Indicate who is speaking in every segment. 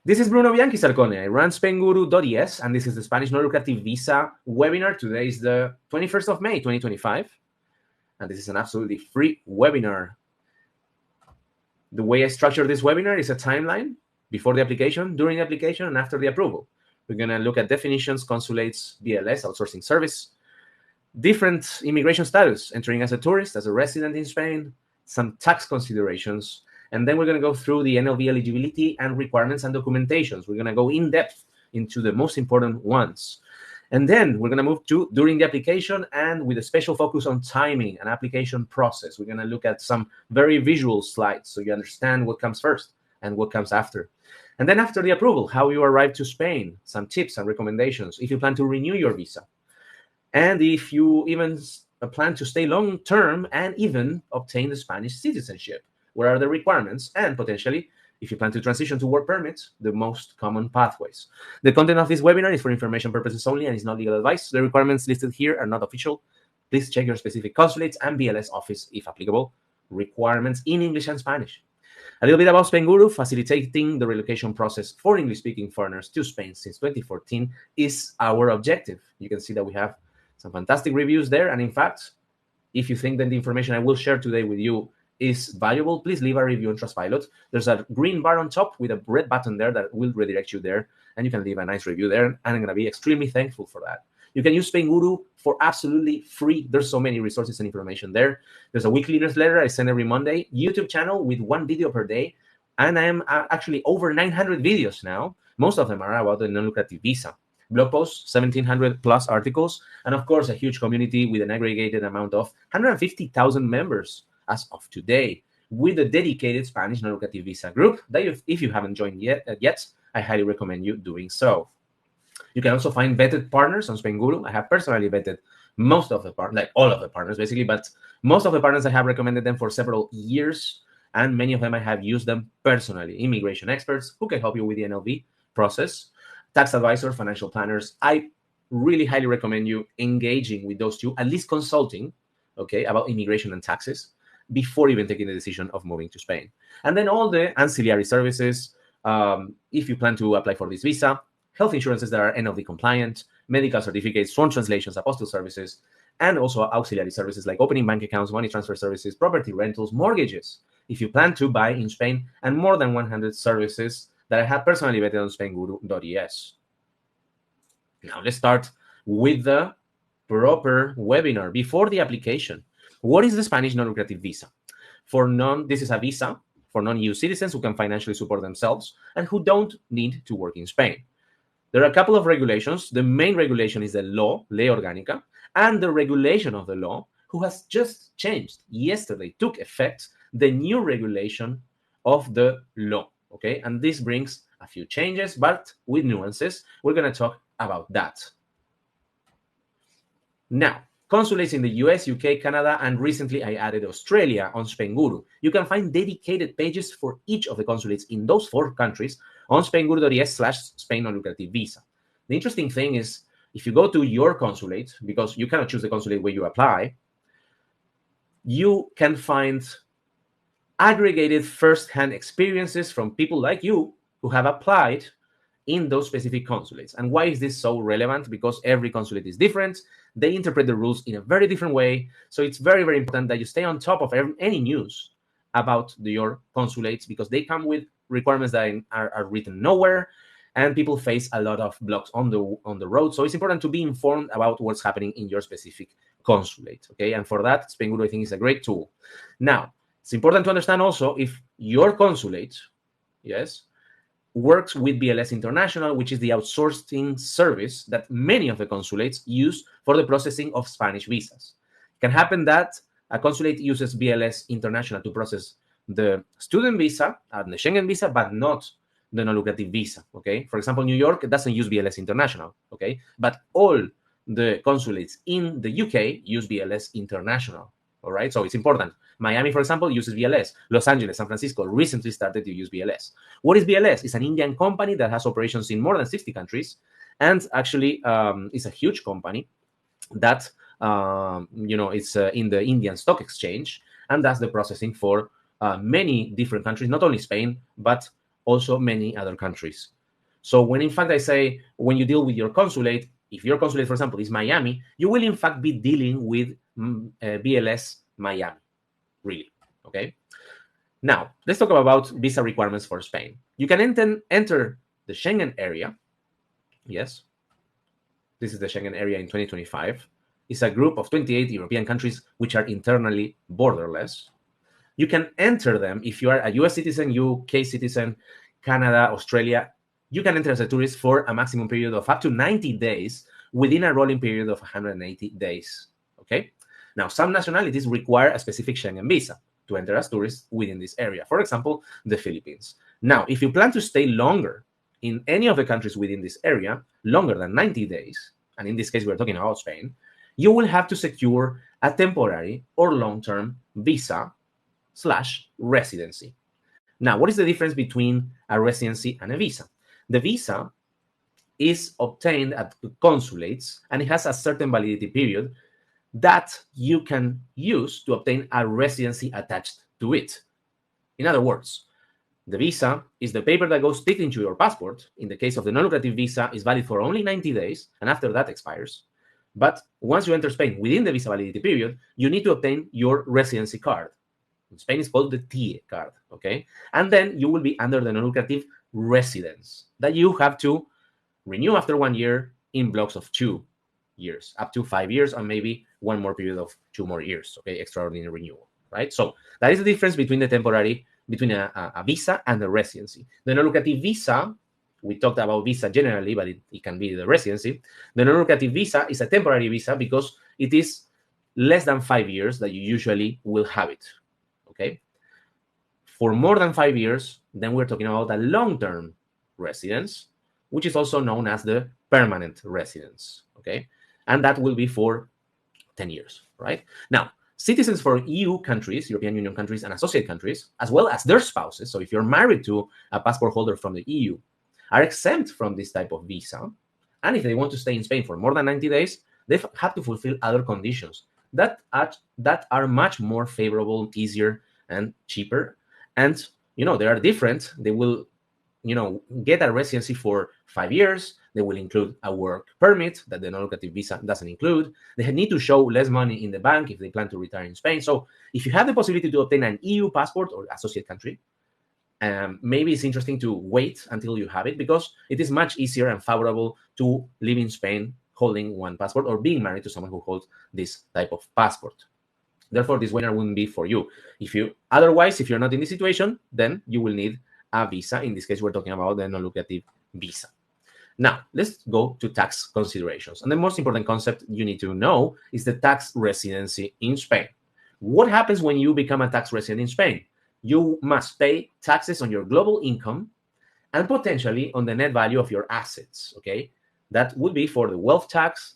Speaker 1: This is Bruno Bianchi Sarcone. I run Spainguru.es, and this is the Spanish non-lucrative visa webinar. Today is the 21st of May, 2025, and this is an absolutely free webinar. The way I structure this webinar is a timeline before the application, during the application, and after the approval. We're going to look at definitions, consulates, BLS, outsourcing service, different immigration status, entering as a tourist, as a resident in Spain, some tax considerations, and then we're going to go through the NLV eligibility and requirements and documentations. We're going to go in depth into the most important ones. And then we're going to move to during the application and with a special focus on timing and application process. We're going to look at some very visual slides so you understand what comes first and what comes after. And then after the approval, how you arrive to Spain, some tips and recommendations if you plan to renew your visa. And if you even plan to stay long-term and even obtain the Spanish citizenship, what are the requirements? And potentially, if you plan to transition to work permits, the most common pathways. The content of this webinar is for information purposes only and is not legal advice. The requirements listed here are not official. Please check your specific consulates and BLS office, if applicable. Requirements in English and Spanish. A little bit about Spainguru, facilitating the relocation process for English-speaking foreigners to Spain since 2014 is our objective. You can see that we have some fantastic reviews there. And in fact, if you think that the information I will share today with you is valuable, please leave a review on Trustpilot. There's a green bar on top with a red button there that will redirect you there, and you can leave a nice review there, and I'm going to be extremely thankful for that. You can use Spainguru for absolutely free. There's so many resources and information there. There's a weekly newsletter I send every Monday, YouTube channel with 1 video per day, and I am actually over 900 videos now. Most of them are about the non-lucrative visa. Blog posts, 1,700 plus articles, and of course, a huge community with an aggregated amount of 150,000 members as of today, with a dedicated Spanish non-lucrative visa group that if you haven't joined yet, I highly recommend you doing so. You can also find vetted partners on Spainguru. I have personally vetted most of the partners, like all of the partners basically, but most of the partners I have recommended them for several years, and many of them I have used them personally. Immigration experts who can help you with the NLV process, tax advisors, financial planners. I really highly recommend you engaging with those two, at least consulting, okay, about immigration and taxes before even taking the decision of moving to Spain. And then all the ancillary services, if you plan to apply for this visa, health insurances that are NLV compliant, medical certificates, sworn translations, apostille services, and also auxiliary services like opening bank accounts, money transfer services, property rentals, mortgages, if you plan to buy in Spain, and more than 100 services that I have personally vetted on Spainguru.es. Now let's start with the proper webinar. Before the application, what is the Spanish non-lucrative visa? This is a visa for non-EU citizens who can financially support themselves and who don't need to work in Spain. There are a couple of regulations. The main regulation is the law, Ley Orgánica, and the regulation of the law, who has just changed yesterday, took effect, the new regulation of the law, okay? And this brings a few changes, but with nuances. We're going to talk about that. Now, consulates in the US, UK, Canada, and recently I added Australia on Spainguru. You can find dedicated pages for each of the consulates in those 4 countries on spainguru.es/Spain non-lucrative visa. The interesting thing is, if you go to your consulate, because you cannot choose the consulate where you apply, you can find aggregated first-hand experiences from people like you who have applied in those specific consulates. And why is this so relevant? Because every consulate is different. They interpret the rules in a very different way. So it's very, very important that you stay on top of any news about your consulates, because they come with requirements that are written nowhere, and people face a lot of blocks on the road. So it's important to be informed about what's happening in your specific consulate, okay? And for that, Spainguru, I think, is a great tool. Now, it's important to understand also if your consulate, yes, works with BLS International, which is the outsourcing service that many of the consulates use for the processing of Spanish visas. It can happen that a consulate uses BLS International to process the student visa and the Schengen visa, but not the non-lucrative visa, okay? For example, New York doesn't use BLS International, okay? But all the consulates in the UK use BLS International, all right? So it's important. Miami, for example, uses BLS. Los Angeles, San Francisco recently started to use BLS. What is BLS? It's an Indian company that has operations in more than 60 countries, and actually it's a huge company that, it's in the Indian Stock Exchange, and that's the processing for many different countries, not only Spain, but also many other countries. So when in fact I say, when you deal with your consulate, if your consulate, for example, is Miami, you will in fact be dealing with BLS Miami, really, okay? Now, let's talk about visa requirements for Spain. You can enter the Schengen area. Yes, this is the Schengen area in 2025. It's a group of 28 European countries which are internally borderless. You can enter them if you are a US citizen, UK citizen, Canada, Australia. You can enter as a tourist for a maximum period of up to 90 days within a rolling period of 180 days, okay? Now, some nationalities require a specific Schengen visa to enter as tourists within this area. For example, the Philippines. Now, if you plan to stay longer in any of the countries within this area, longer than 90 days, and in this case, we're talking about Spain, you will have to secure a temporary or long-term visa / residency. Now, what is the difference between a residency and a visa? The visa is obtained at consulates, and it has a certain validity period that you can use to obtain a residency attached to it. In other words, the visa is the paper that goes stick into your passport. In the case of the non-lucrative visa, is valid for only 90 days, and after that expires. But once you enter Spain within the visa validity period, you need to obtain your residency card. In Spain, it's called the TIE card, okay? And then you will be under the non-lucrative residence that you have to renew after 1 year in blocks of 2 years, up to 5 years, or maybe one more period of 2 more years, okay? Extraordinary renewal, right? So that is the difference between the temporary, between a visa and a residency. The non-lucrative visa, we talked about visa generally, but it can be the residency. The non-lucrative visa is a temporary visa because it is less than 5 years that you usually will have it, okay? For more than 5 years, then we're talking about a long-term residence, which is also known as the permanent residence, okay? And that will be for 10 years, right? Now, citizens for EU countries, European Union countries, and associate countries, as well as their spouses, so if you're married to a passport holder from the EU, are exempt from this type of visa. And if they want to stay in Spain for more than 90 days, they have to fulfill other conditions that are much more favorable, easier, and cheaper. And, they are different. They will, get a residency for 5 years. They will include a work permit that the non-lucrative visa doesn't include. They need to show less money in the bank if they plan to retire in Spain. So if you have the possibility to obtain an EU passport or associate country, maybe it's interesting to wait until you have it, because it is much easier and favorable to live in Spain holding one passport or being married to someone who holds this type of passport. Therefore, this webinar wouldn't be for you. If you're not in this situation, then you will need a visa. In this case, we're talking about the non-lucrative visa. Now, let's go to tax considerations. And the most important concept you need to know is the tax residency in Spain. What happens when you become a tax resident in Spain? You must pay taxes on your global income and potentially on the net value of your assets, okay? That would be for the wealth tax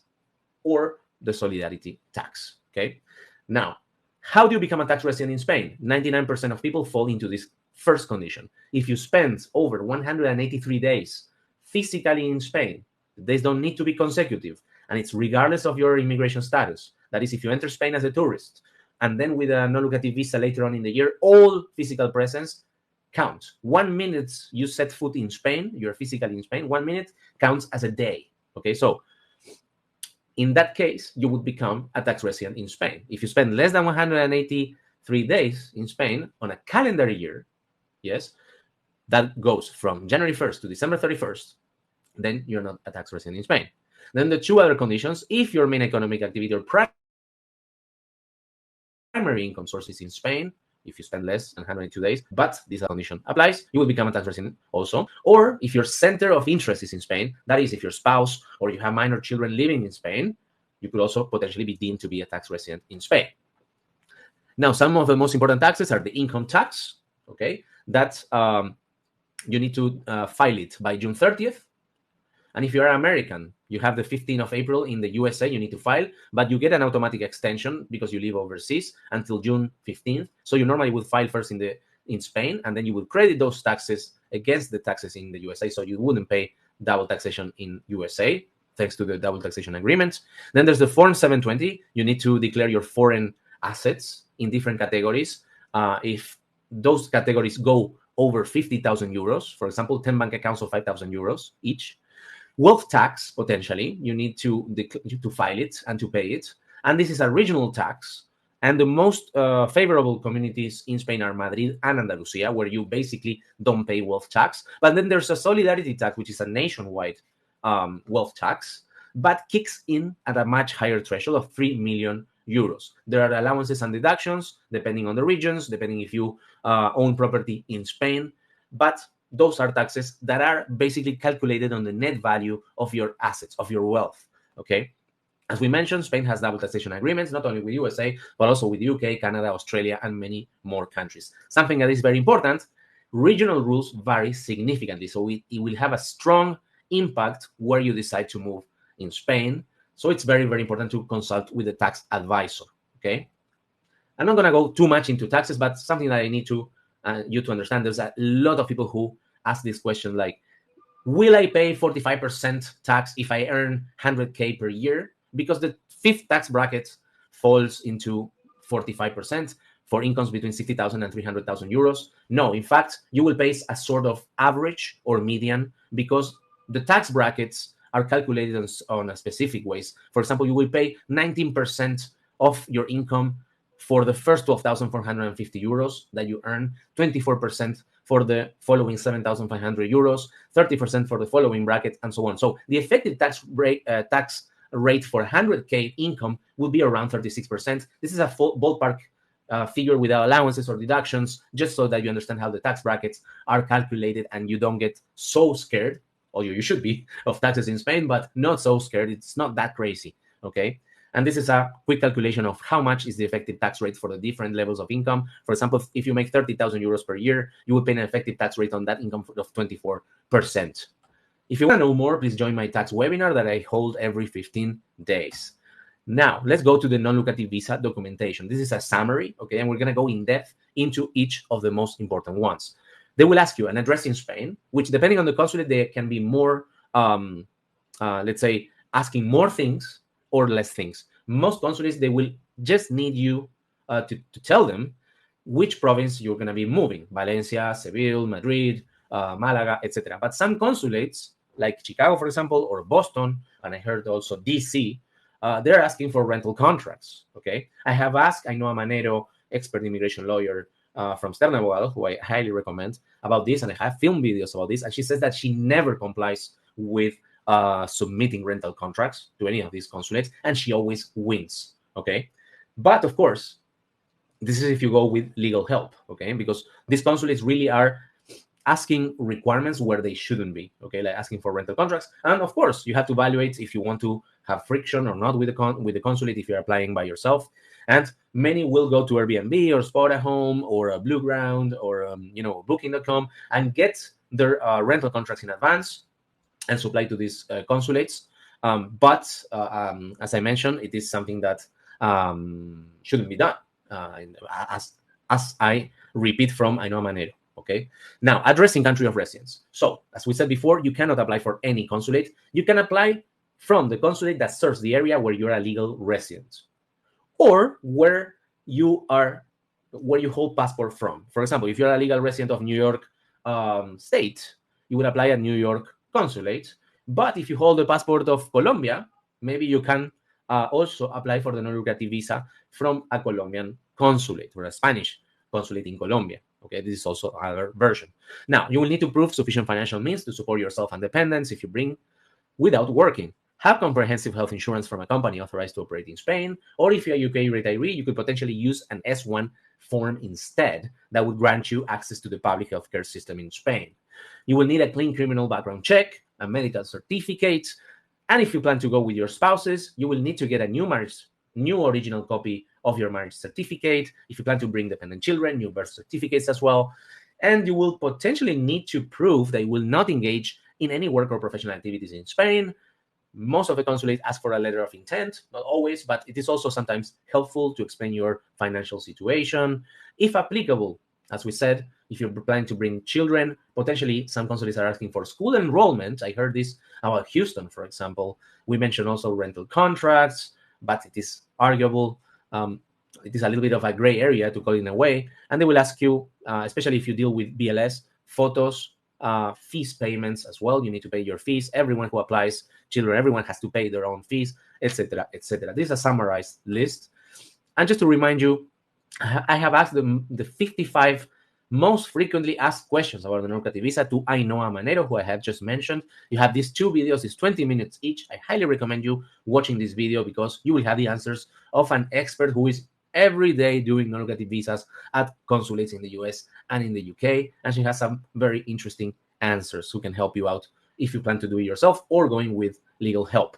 Speaker 1: or the solidarity tax, okay? Now, how do you become a tax resident in Spain? 99% of people fall into this first condition. If you spend over 183 days physically in Spain, the days don't need to be consecutive, and it's regardless of your immigration status. That is, if you enter Spain as a tourist, and then with a non-lucrative visa later on in the year, all physical presence counts. 1 minute you set foot in Spain, you're physically in Spain, 1 minute counts as a day, okay? So in that case, you would become a tax resident in Spain. If you spend less than 183 days in Spain on a calendar year, yes, that goes from January 1st to December 31st, then you're not a tax resident in Spain. Then the two other conditions: if your main economic activity or primary income source is in Spain, if you spend less than 102 days, but this condition applies, you will become a tax resident also. Or if your center of interest is in Spain, that is, if your spouse or you have minor children living in Spain, you could also potentially be deemed to be a tax resident in Spain. Now, some of the most important taxes are the income tax, okay? That you need to file it by June 30th. And if you're American, you have the 15th of April in the USA, you need to file, but you get an automatic extension because you live overseas until June 15th. So you normally will file first in Spain, and then you will credit those taxes against the taxes in the USA. So you wouldn't pay double taxation in USA, thanks to the double taxation agreement. Then there's the Form 720. You need to declare your foreign assets in different categories. If those categories go over 50,000 euros, for example, 10 bank accounts of 5,000 euros each. Wealth tax, potentially, you need to file it and to pay it. And this is a regional tax. And the most favorable communities in Spain are Madrid and Andalusia, where you basically don't pay wealth tax. But then there's a solidarity tax, which is a nationwide wealth tax, but kicks in at a much higher threshold of 3 million euros. There are allowances and deductions, depending on the regions, depending if you own property in Spain. But those are taxes that are basically calculated on the net value of your assets, of your wealth, okay? As we mentioned, Spain has double taxation agreements, not only with USA, but also with UK, Canada, Australia, and many more countries. Something that is very important, regional rules vary significantly. So it will have a strong impact where you decide to move in Spain. So it's very, very important to consult with a tax advisor, okay? I'm not going to go too much into taxes, but something that I need to you to understand. There's a lot of people who ask this question like, will I pay 45% tax if I earn 100K per year? Because the fifth tax bracket falls into 45% for incomes between 60,000 and 300,000 euros. No, in fact, you will pay a sort of average or median because the tax brackets are calculated on a specific ways. For example, you will pay 19% of your income for the first 12,450 euros that you earn, 24% for the following 7,500 euros, 30% for the following bracket, and so on. So the effective tax rate for 100K income will be around 36%. This is a full ballpark figure without allowances or deductions, just so that you understand how the tax brackets are calculated and you don't get so scared, although you should be, of taxes in Spain, but not so scared. It's not that crazy, okay? And this is a quick calculation of how much is the effective tax rate for the different levels of income. For example, if you make 30,000 euros per year, you will pay an effective tax rate on that income of 24%. If you want to know more, please join my tax webinar that I hold every 15 days. Now, let's go to the non-lucrative visa documentation. This is a summary, okay? And we're going to go in depth into each of the most important ones. They will ask you an address in Spain, which depending on the consulate, they can be more, let's say, asking more things or less things. Most consulates, they will just need you to tell them which province you're going to be moving. Valencia, Seville, Madrid, Malaga, etc. But some consulates, like Chicago, for example, or Boston, and I heard also DC, they're asking for rental contracts, okay? I have asked Ainhoa Manero, expert immigration lawyer from Stern Abogado, who I highly recommend, about this, and I have film videos about this, and she says that she never complies with submitting rental contracts to any of these consulates, and she always wins, okay? But of course, this is if you go with legal help, okay? Because these consulates really are asking requirements where they shouldn't be, okay? Like asking for rental contracts. And of course, you have to evaluate if you want to have friction or not with the consulate if you're applying by yourself. And many will go to Airbnb or Spot a Home or a Blue Ground or, Booking.com and get their rental contracts in advance and supply to these consulates. But as I mentioned, it is something that shouldn't be done, as I repeat from Ainhoa Manero. Okay. Now, addressing country of residence. So, as we said before, you cannot apply for any consulate. You can apply from the consulate that serves the area where you're a legal resident, or where you hold passport from. For example, if you're a legal resident of New York State, you would apply at New York consulate. But if you hold the passport of Colombia, maybe you can also apply for the non-lucrative visa from a Colombian consulate or a Spanish consulate in Colombia. Okay, this is also another version. Now, you will need to prove sufficient financial means to support yourself and dependents if you bring without working. Have comprehensive health insurance from a company authorized to operate in Spain, or if you're a UK retiree, you could potentially use an S1 form instead that would grant you access to the public healthcare system in Spain. You will need a clean criminal background check, a medical certificate, and if you plan to go with your spouses, you will need to get a new original copy of your marriage certificate. If you plan to bring dependent children, new birth certificates as well. And you will potentially need to prove that you will not engage in any work or professional activities in Spain. Most of the consulates ask for a letter of intent, not always, but it is also sometimes helpful to explain your financial situation. If applicable, as we said, if you're planning to bring children, potentially some consulates are asking for school enrollment. I heard this about Houston, for example. We mentioned also rental contracts, but it is arguable. It is a little bit of a gray area, to call it in a way, and they will ask you, especially if you deal with BLS, photos, fees payments as well. You need to pay your fees. Everyone who applies, children, everyone has to pay their own fees, etc., etc. This is a summarized list. And just to remind you, I have asked the 55 most frequently asked questions about the non-lucrative visa to Ainhoa Manero, who I have just mentioned. You have these 2 videos, it's 20 minutes each. I highly recommend you watching this video because you will have the answers of an expert who is every day doing non-lucrative visas at consulates in the US and in the UK. And she has some very interesting answers who can help you out if you plan to do it yourself or going with legal help.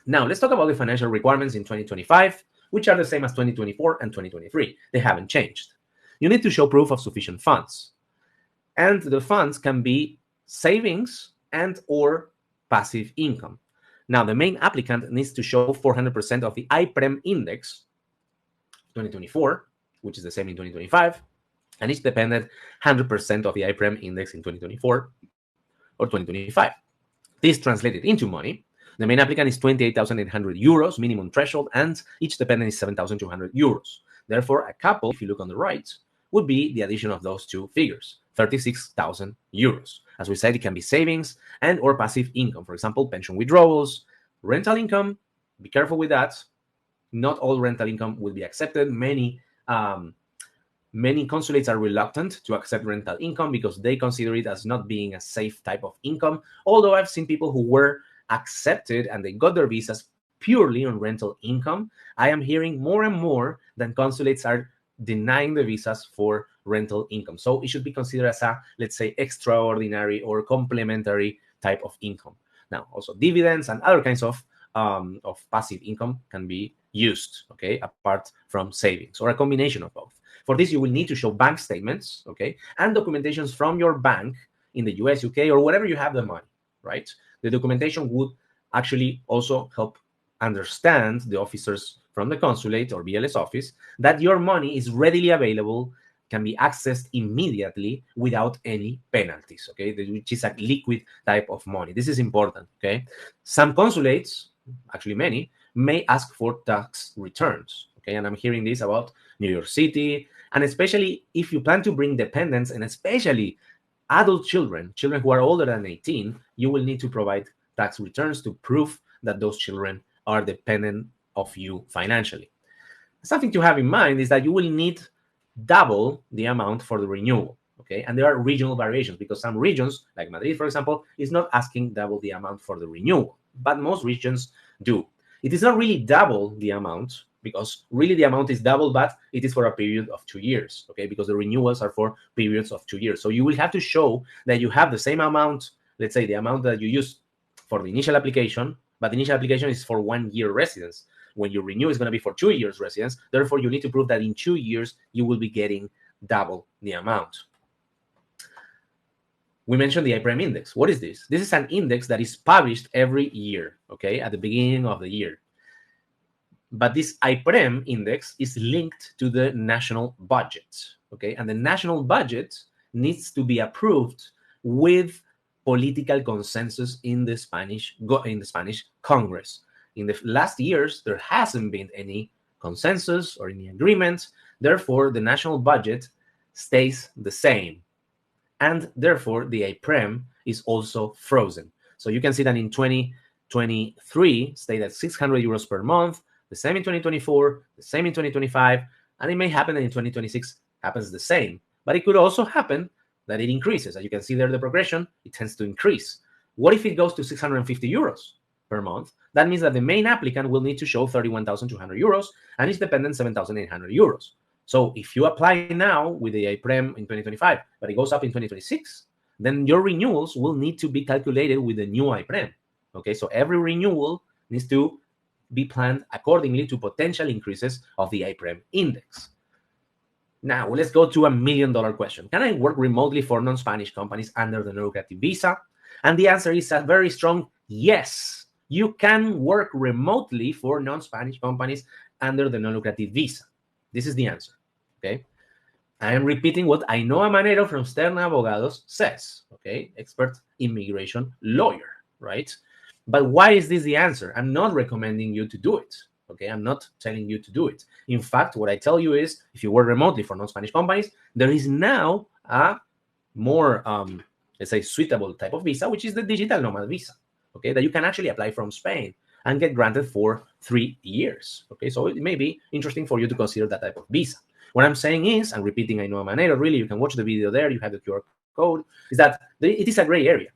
Speaker 1: Now, let's talk about the financial requirements in 2025, which are the same as 2024 and 2023. They haven't changed. You need to show proof of sufficient funds. And the funds can be savings and or passive income. Now, the main applicant needs to show 400% of the IPREM index 2024, which is the same in 2025, and each dependent 100% of the IPREM index in 2024 or 2025. This translated into money. The main applicant is 28,800 euros minimum threshold, and each dependent is 7,200 euros. Therefore, a couple, if you look on the right, would be the addition of those two figures, 36,000 euros. As we said, it can be savings and or passive income. For example, pension withdrawals, rental income. Be careful with that. Not all rental income will be accepted. Many consulates are reluctant to accept rental income because they consider it as not being a safe type of income. Although I've seen people who were accepted and they got their visas purely on rental income, I am hearing more and more that consulates are denying the visas for rental income. So it should be considered as a, let's say, extraordinary or complementary type of income. Now, also dividends and other kinds of passive income can be used, okay, apart from savings, or a combination of both. For this, you will need to show bank statements, okay, and documentations from your bank in the US, UK, or wherever you have the money, right? The documentation would actually also help understand the officers from the consulate or BLS office that your money is readily available, can be accessed immediately without any penalties, okay, which is a liquid type of money. This is important, okay? Some consulates, actually many, may ask for tax returns, okay? And I'm hearing this about New York City, and especially if you plan to bring dependents, and especially adult children who are older than 18, you will need to provide tax returns to prove that those children are dependent of you financially. Something to have in mind is that you will need double the amount for the renewal, okay? And there are regional variations because some regions, like Madrid, for example, is not asking double the amount for the renewal, but most regions do. It is not really double the amount because really the amount is double, but it is for a period of 2 years, okay? Because the renewals are for periods of 2 years. So you will have to show that you have the same amount, let's say the amount that you used for the initial application, but the initial application is for 1 year residence. When you renew, it's going to be for 2 years residence. Therefore, you need to prove that in 2 years, you will be getting double the amount. We mentioned the IPREM index. What is this? This is an index that is published every year, okay, at the beginning of the year. But this IPREM index is linked to the national budget, okay? And the national budget needs to be approved with political consensus in the Spanish Congress. In the last years, there hasn't been any consensus or any agreement. Therefore, the national budget stays the same. And therefore, the IPREM is also frozen. So you can see that in 2023, stayed at 600 euros per month, the same in 2024, the same in 2025, and it may happen that in 2026 happens the same. But it could also happen that it increases. As you can see there, the progression, it tends to increase. What if it goes to 650 euros per month? That means that the main applicant will need to show 31,200 euros and its dependent 7,800 euros. So if you apply now with the IPREM in 2025, but it goes up in 2026, then your renewals will need to be calculated with the new IPREM. Okay, so every renewal needs to be planned accordingly to potential increases of the IPREM index. Now, let's go to $1 million question. Can I work remotely for non-Spanish companies under the non-lucrative visa? And the answer is a very strong yes. You can work remotely for non-Spanish companies under the non-lucrative visa. This is the answer, okay? I am repeating what Ainhoa Manero from Stern Abogados says, okay? Expert immigration lawyer, right? But why is this the answer? I'm not recommending you to do it, Okay, I'm not telling you to do it. In fact, what I tell you is, if you work remotely for non-Spanish companies, there is now a more, let's say, suitable type of visa, which is the digital nomad visa. Okay, that you can actually apply from Spain and get granted for 3 years. Okay, so it may be interesting for you to consider that type of visa. What I'm saying is, and repeating, I know Manero, really, you can watch the video there, you have the QR code, is that it is a gray area.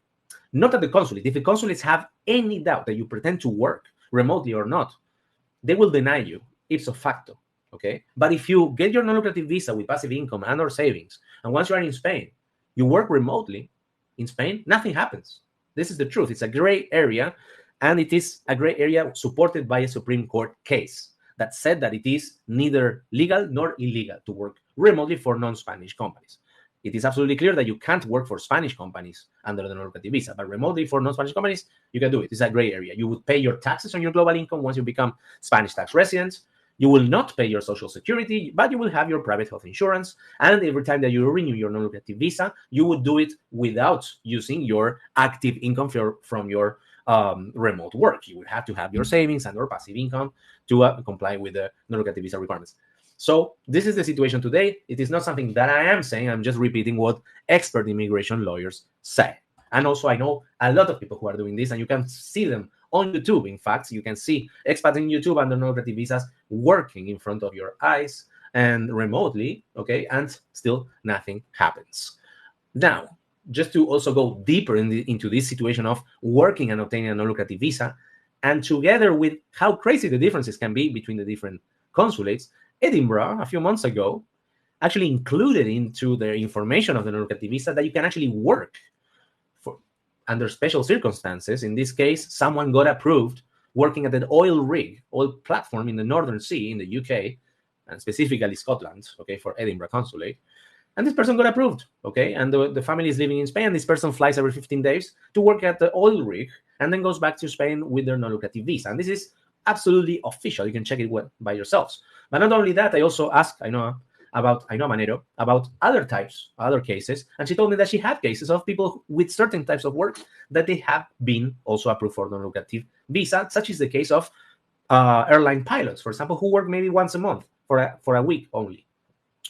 Speaker 1: Not at the consulate. If the consulates have any doubt that you pretend to work remotely or not, they will deny you ipso facto. Okay, but if you get your non-lucrative visa with passive income and or savings, and once you are in Spain, you work remotely in Spain, nothing happens. This is the truth. It's a gray area, and it is a gray area supported by a Supreme Court case that said that it is neither legal nor illegal to work remotely for non-Spanish companies. It is absolutely clear that you can't work for Spanish companies under the non-lucrative visa, but remotely for non-Spanish companies, you can do it. It's a gray area. You would pay your taxes on your global income once you become Spanish tax residents. You will not pay your social security, but you will have your private health insurance. And every time that you renew your non-lucrative visa, you would do it without using your active income from your remote work. You would have to have your savings and or passive income to comply with the non-lucrative visa requirements. So this is the situation today. It is not something that I am saying. I'm just repeating what expert immigration lawyers say. And also, I know a lot of people who are doing this, and you can see them on YouTube. In fact, you can see expats in YouTube under non-lucrative visas working in front of your eyes and remotely, okay, and still nothing happens. Now, just to also go deeper into this situation of working and obtaining a non-lucrative visa, and together with how crazy the differences can be between the different consulates, Edinburgh, a few months ago, actually included into their information of the non-lucrative visa that you can actually work for under special circumstances. In this case, someone got approved working at an oil platform in the Northern Sea in the UK, and specifically Scotland, okay, for Edinburgh Consulate. And this person got approved, okay? And the family is living in Spain, and this person flies every 15 days to work at the oil rig and then goes back to Spain with their non-lucrative visa. And this is absolutely official. You can check it by yourselves. But not only that, I also asked Ainhoa Manero about other cases, and she told me that she had cases of people with certain types of work that they have been also approved for non-lucrative visa, such is the case of airline pilots, for example, who work maybe once a month for a week only.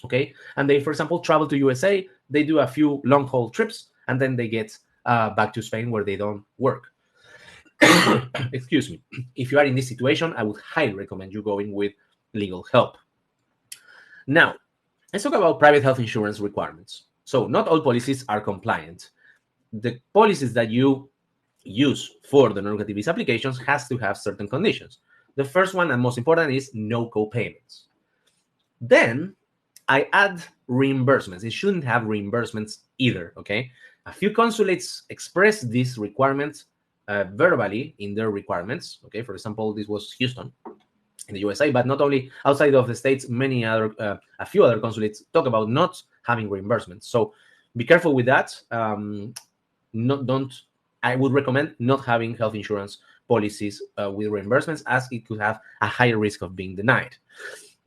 Speaker 1: Okay, and they, for example, travel to USA, they do a few long-haul trips, and then they get back to Spain where they don't work. Excuse me. If you are in this situation, I would highly recommend you going with legal help. Now, let's talk about private health insurance requirements. So not all policies are compliant. The policies that you use for the non-lucrative visa applications has to have certain conditions. The first one and most important is no co-payments. Then I add reimbursements. It shouldn't have reimbursements either, okay? A few consulates express these requirements verbally in their requirements, okay? For example, this was Houston in the USA, but not only outside of the States, a few other consulates talk about not having reimbursements. So be careful with that. I would recommend not having health insurance policies with reimbursements, as it could have a higher risk of being denied.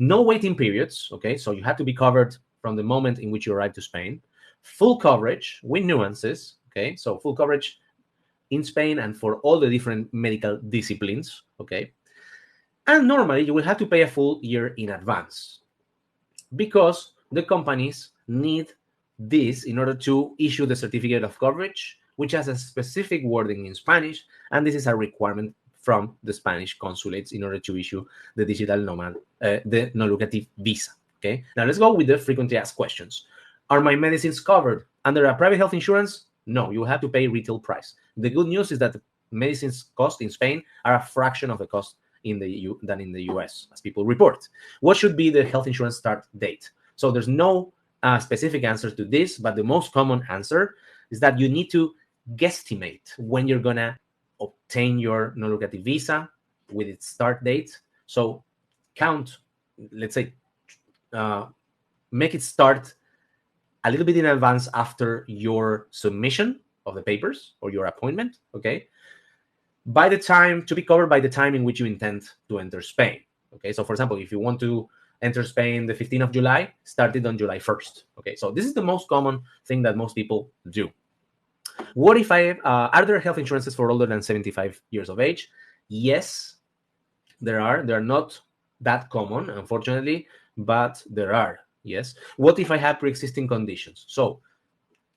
Speaker 1: No waiting periods, okay? So you have to be covered from the moment in which you arrive to Spain. Full coverage with nuances, okay? So full coverage in Spain and for all the different medical disciplines, okay? And normally you will have to pay a full year in advance because the companies need this in order to issue the certificate of coverage, which has a specific wording in Spanish, and this is a requirement from the Spanish consulates in order to issue the digital nomad, the non-lucrative visa. Okay. Now let's go with the frequently asked questions. Are my medicines covered under a private health insurance? No, you have to pay retail price. The good news is that the medicines cost in Spain are a fraction of the cost than in the US, as people report. What should be the health insurance start date? So there's no specific answer to this, but the most common answer is that you need to guesstimate when you're gonna obtain your non-lucrative visa with its start date. So count, let's say, make it start a little bit in advance after your submission of the papers or your appointment, okay? To be covered by the time in which you intend to enter Spain, okay? So for example, if you want to enter Spain the 15th of July, start it on July 1st, okay? So this is the most common thing that most people do. What if are there health insurances for older than 75 years of age? Yes, They're not that common, unfortunately, but there are. Yes. What if I have pre-existing conditions? So,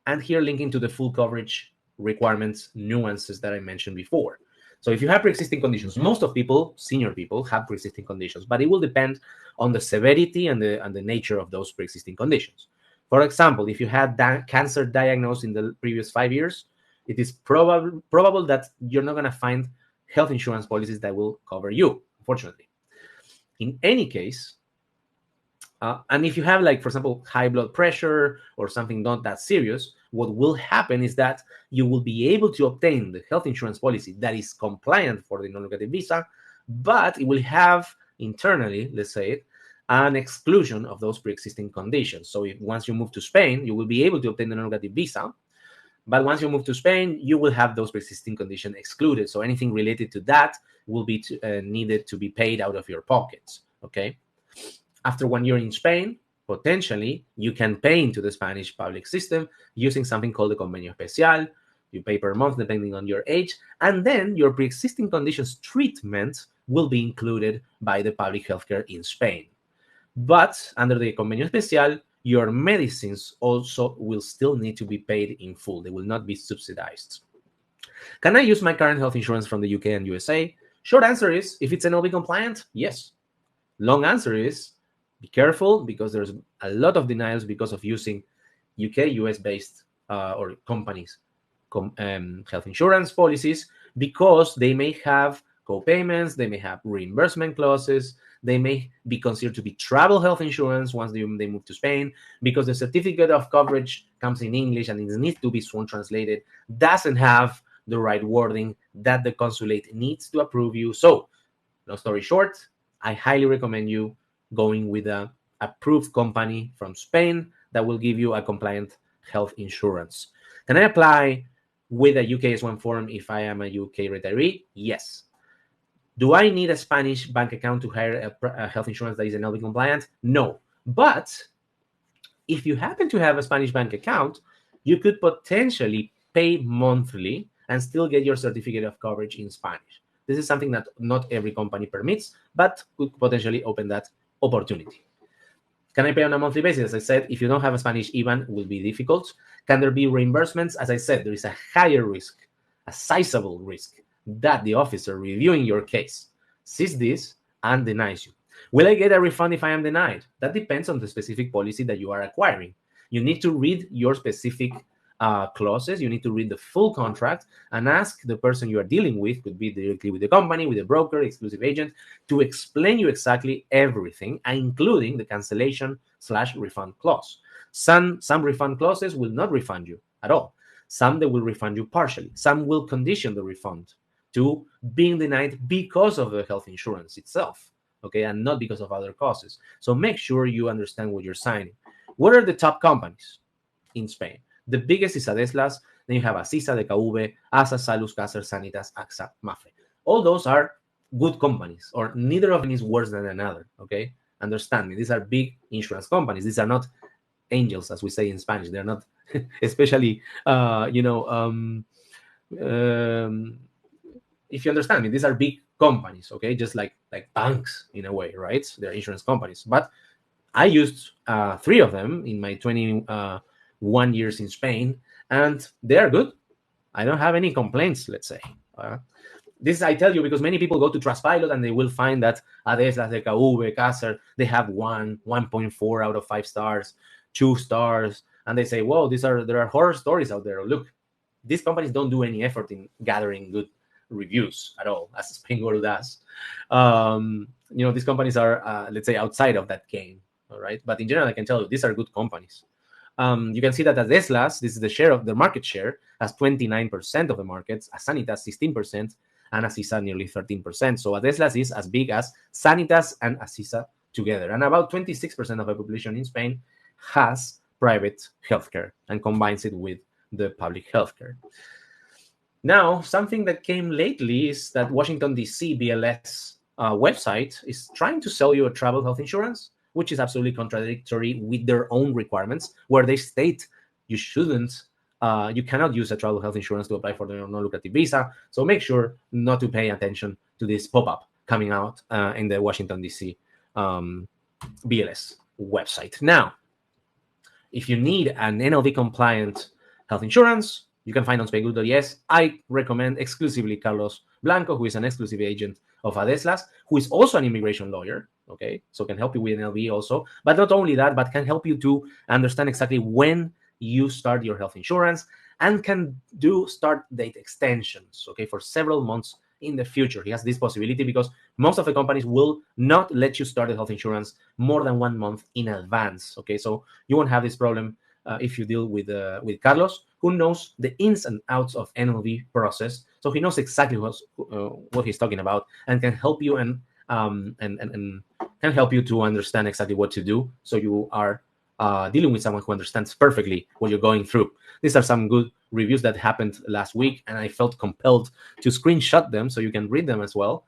Speaker 1: and here linking to the full coverage requirements nuances that I mentioned before. So if you have pre-existing conditions, most of people, senior people, have pre-existing conditions, but it will depend on the severity and the nature of those pre-existing conditions. For example, if you had cancer diagnosed in the previous 5 years, it is probable that you're not going to find health insurance policies that will cover you, unfortunately. In any case, and if you have, like, for example, high blood pressure or something not that serious, what will happen is that you will be able to obtain the health insurance policy that is compliant for the non-lucrative visa, but it will have internally, let's say, an exclusion of those pre-existing conditions. So if once you move to Spain, you will be able to obtain the non-lucrative visa, but once you move to Spain, you will have those pre-existing conditions excluded. So anything related to that will be needed to be paid out of your pockets, okay? After 1 year in Spain, potentially, you can pay into the Spanish public system using something called the Convenio Especial. You pay per month depending on your age, and then your pre-existing conditions treatment will be included by the public healthcare in Spain. But under the Convenio Especial, your medicines also will still need to be paid in full. They will not be subsidized. Can I use my current health insurance from the UK and USA? Short answer is, if it's NLB compliant, yes. Long answer is, be careful, because there's a lot of denials because of using UK, US-based or companies' health insurance policies, because they may have co-payments, they may have reimbursement clauses, they may be considered to be travel health insurance once they move to Spain, because the certificate of coverage comes in English and it needs to be sworn translated, doesn't have the right wording that the consulate needs to approve you. So, long story short, I highly recommend you going with an approved company from Spain that will give you a compliant health insurance. Can I apply with a UK S1 form if I am a UK retiree? Yes. Do I need a Spanish bank account to hire a health insurance that is NLB compliant? No. But if you happen to have a Spanish bank account, you could potentially pay monthly and still get your certificate of coverage in Spanish. This is something that not every company permits, but could potentially open that opportunity. Can I pay on a monthly basis? As I said, if you don't have a Spanish IBAN, it will be difficult. Can there be reimbursements? As I said, there is a higher risk, a sizable risk, that the officer reviewing your case sees this and denies you. Will I get a refund if I am denied? That depends on the specific policy that you are acquiring. You need to read your specific clauses. You need to read the full contract and ask the person you are dealing with, could be directly with the company, with the broker, exclusive agent, to explain you exactly everything, including the cancellation/refund clause. Some refund clauses will not refund you at all. Some they will refund you partially. Some will condition the refund to being denied because of the health insurance itself, okay, and not because of other causes. So make sure you understand what you're signing. What are the top companies in Spain? The biggest is Adeslas, then you have Asisa, DKV, ASA, Salus, Caser, Sanitas, AXA, Mafre. All those are good companies, or neither of them is worse than another, okay? Understand me, these are big insurance companies. These are not angels, as we say in Spanish. They're not, especially, if you understand me, these are big companies, okay? Just like banks in a way, right? They're insurance companies. But I used 3 of them in my 21 years in Spain, and they are good. I don't have any complaints, let's say. This I tell you because many people go to Trustpilot and they will find that Adeslas, DKV, Caser, they have 1.4 out of 5 stars, 2 stars, and they say, "Whoa, there are horror stories out there." Look, these companies don't do any effort in gathering good reviews at all, as Spainguru does. These companies are, let's say, outside of that game, all right? But in general, I can tell you, these are good companies. You can see that at Adeslas, this is the share of the market share, has 29% of the markets, as Sanitas 16%, and Asisa nearly 13%. So Adeslas is as big as Sanitas and Asisa together. And about 26% of the population in Spain has private healthcare and combines it with the public healthcare. Now, something that came lately is that Washington, D.C. BLS website is trying to sell you a travel health insurance, which is absolutely contradictory with their own requirements, where they state you cannot use a travel health insurance to apply for the non-lucrative visa. So make sure not to pay attention to this pop-up coming out in the Washington, D.C. BLS website. Now, if you need an NLV compliant health insurance, you can find on Spainguru.es. I recommend exclusively Carlos Blanco, who is an exclusive agent of Adeslas, who is also an immigration lawyer, okay? So can help you with NLV also. But not only that, but can help you to understand exactly when you start your health insurance and can do start date extensions, okay, for several months in the future. He has this possibility because most of the companies will not let you start the health insurance more than 1 month in advance, okay? So you won't have this problem if you deal with Carlos, who knows the ins and outs of NLV process. So he knows exactly what he's talking about and can help you and can help you to understand exactly what to do. So you are dealing with someone who understands perfectly what you're going through. These are some good reviews that happened last week, and I felt compelled to screenshot them so you can read them as well.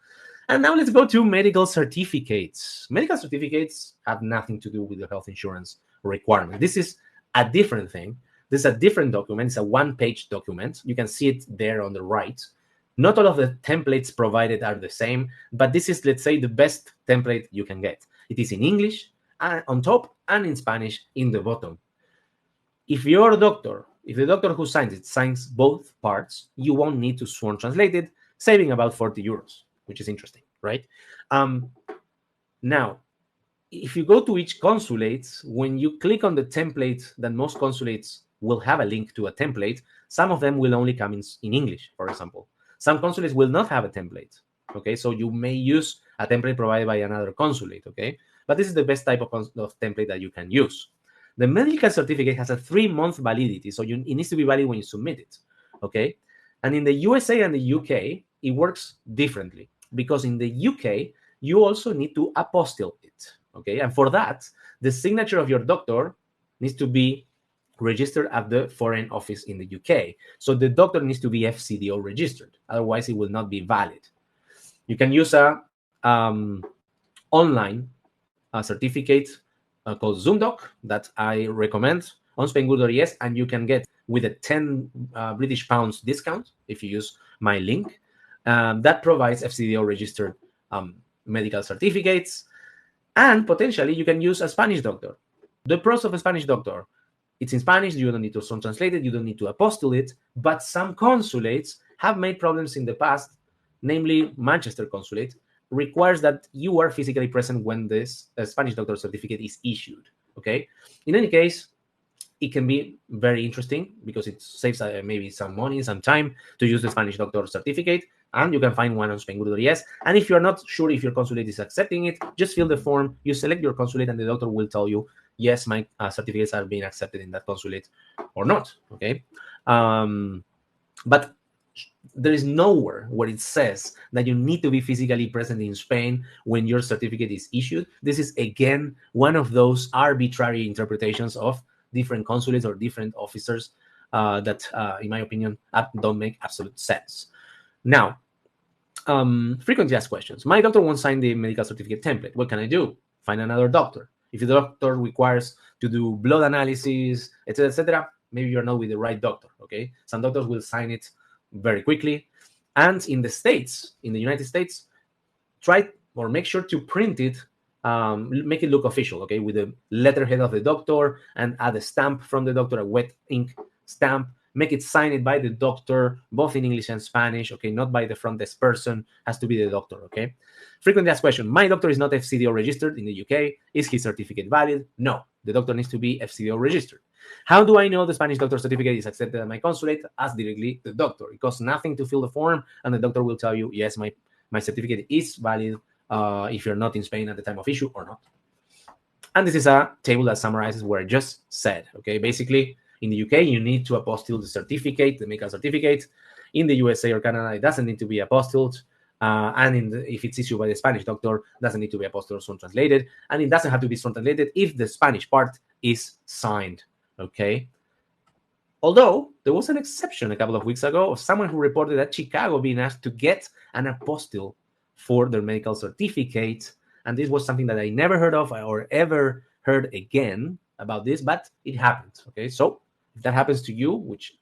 Speaker 1: And now let's go to medical certificates. Medical certificates have nothing to do with the health insurance requirement. This is a different thing. This is a different document. It's a one-page document. You can see it there on the right. Not all of the templates provided are the same, but this is, let's say, the best template you can get. It is in English on top and in Spanish in the bottom. If the doctor who signs it signs both parts, you won't need to sworn translate it, saving about 40 euros, which is interesting, right? Now, if you go to each consulate, when you click on the template, then most consulates will have a link to a template. Some of them will only come in English, for example. Some consulates will not have a template, okay? So you may use a template provided by another consulate, okay? But this is the best type of template that you can use. The medical certificate has a 3-month validity, so it needs to be valid when you submit it, okay? And in the USA and the UK, it works differently because in the UK, you also need to apostille it, okay? And for that, the signature of your doctor needs to be registered at the Foreign Office in the UK. So the doctor needs to be FCDO registered. Otherwise, it will not be valid. You can use a online certificate called ZoomDoc that I recommend on Spainguru.es, and you can get with a 10 British pounds discount if you use my link. That provides FCDO registered medical certificates, and potentially you can use a Spanish doctor. The pros of a Spanish doctor: it's in Spanish, you don't need to translate it, you don't need to apostille it, but some consulates have made problems in the past, namely Manchester Consulate, requires that you are physically present when this Spanish doctor certificate is issued, okay? In any case, it can be very interesting because it saves maybe some money, some time to use the Spanish doctor certificate, and you can find one on Spainguru.es. And if you're not sure if your consulate is accepting it, just fill the form, you select your consulate, and the doctor will tell you, yes, my certificates are being accepted in that consulate or not, okay? But there is nowhere where it says that you need to be physically present in Spain when your certificate is issued. This is, again, one of those arbitrary interpretations of different consulates or different officers that, in my opinion, don't make absolute sense. Now, frequently asked questions. My doctor won't sign the medical certificate template. What can I do? Find another doctor. If the doctor requires to do blood analysis, etc., maybe you're not with the right doctor, okay? Some doctors will sign it very quickly. And in the States, in the United States, try or make sure to print it, make it look official, okay, with the letterhead of the doctor, and add a stamp from the doctor, a wet ink stamp. Make it signed by the doctor, both in English and Spanish, okay, not by the front desk person, has to be the doctor, okay? Frequently asked question: my doctor is not FCDO registered in the UK. Is his certificate valid? No, the doctor needs to be FCDO registered. How do I know the Spanish doctor certificate is accepted at my consulate? Ask directly the doctor. It costs nothing to fill the form, and the doctor will tell you, yes, my certificate is valid if you're not in Spain at the time of issue or not. And this is a table that summarizes what I just said, okay? Basically, in the UK, you need to apostille the certificate, the medical certificate. In the USA or Canada, it doesn't need to be apostilled. And if it's issued by the Spanish doctor, it doesn't need to be apostilled or sworn translated. And it doesn't have to be sworn translated if the Spanish part is signed, okay? Although there was an exception a couple of weeks ago of someone who reported that Chicago being asked to get an apostille for their medical certificate. And this was something that I never heard of or ever heard again about this, but it happened, okay? So if that happens to you, which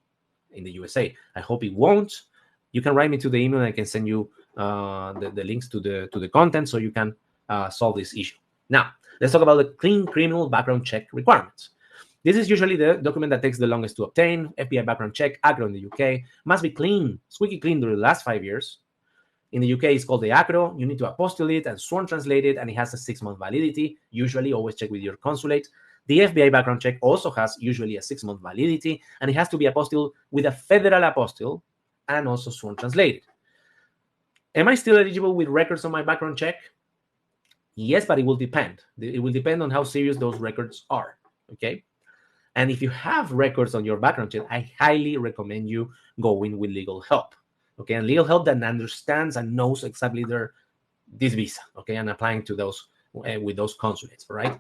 Speaker 1: in the USA, I hope it won't, you can write me to the email and I can send you the links to the content so you can solve this issue. Now, let's talk about the clean criminal background check requirements. This is usually the document that takes the longest to obtain. FBI background check, ACRO in the UK, must be clean, squeaky clean during the last 5 years. In the UK, it's called the ACRO. You need to apostille it and sworn translate it, and it has a 6-month validity. Usually, always check with your consulate. The FBI background check also has usually a 6-month validity, and it has to be apostilled with a federal apostille and also sworn translated. Am I still eligible with records on my background check? Yes, but it will depend. It will depend on how serious those records are, okay? And if you have records on your background check, I highly recommend you going with legal help, okay? And legal help that understands and knows exactly this visa, okay? And applying to those with those consulates, right?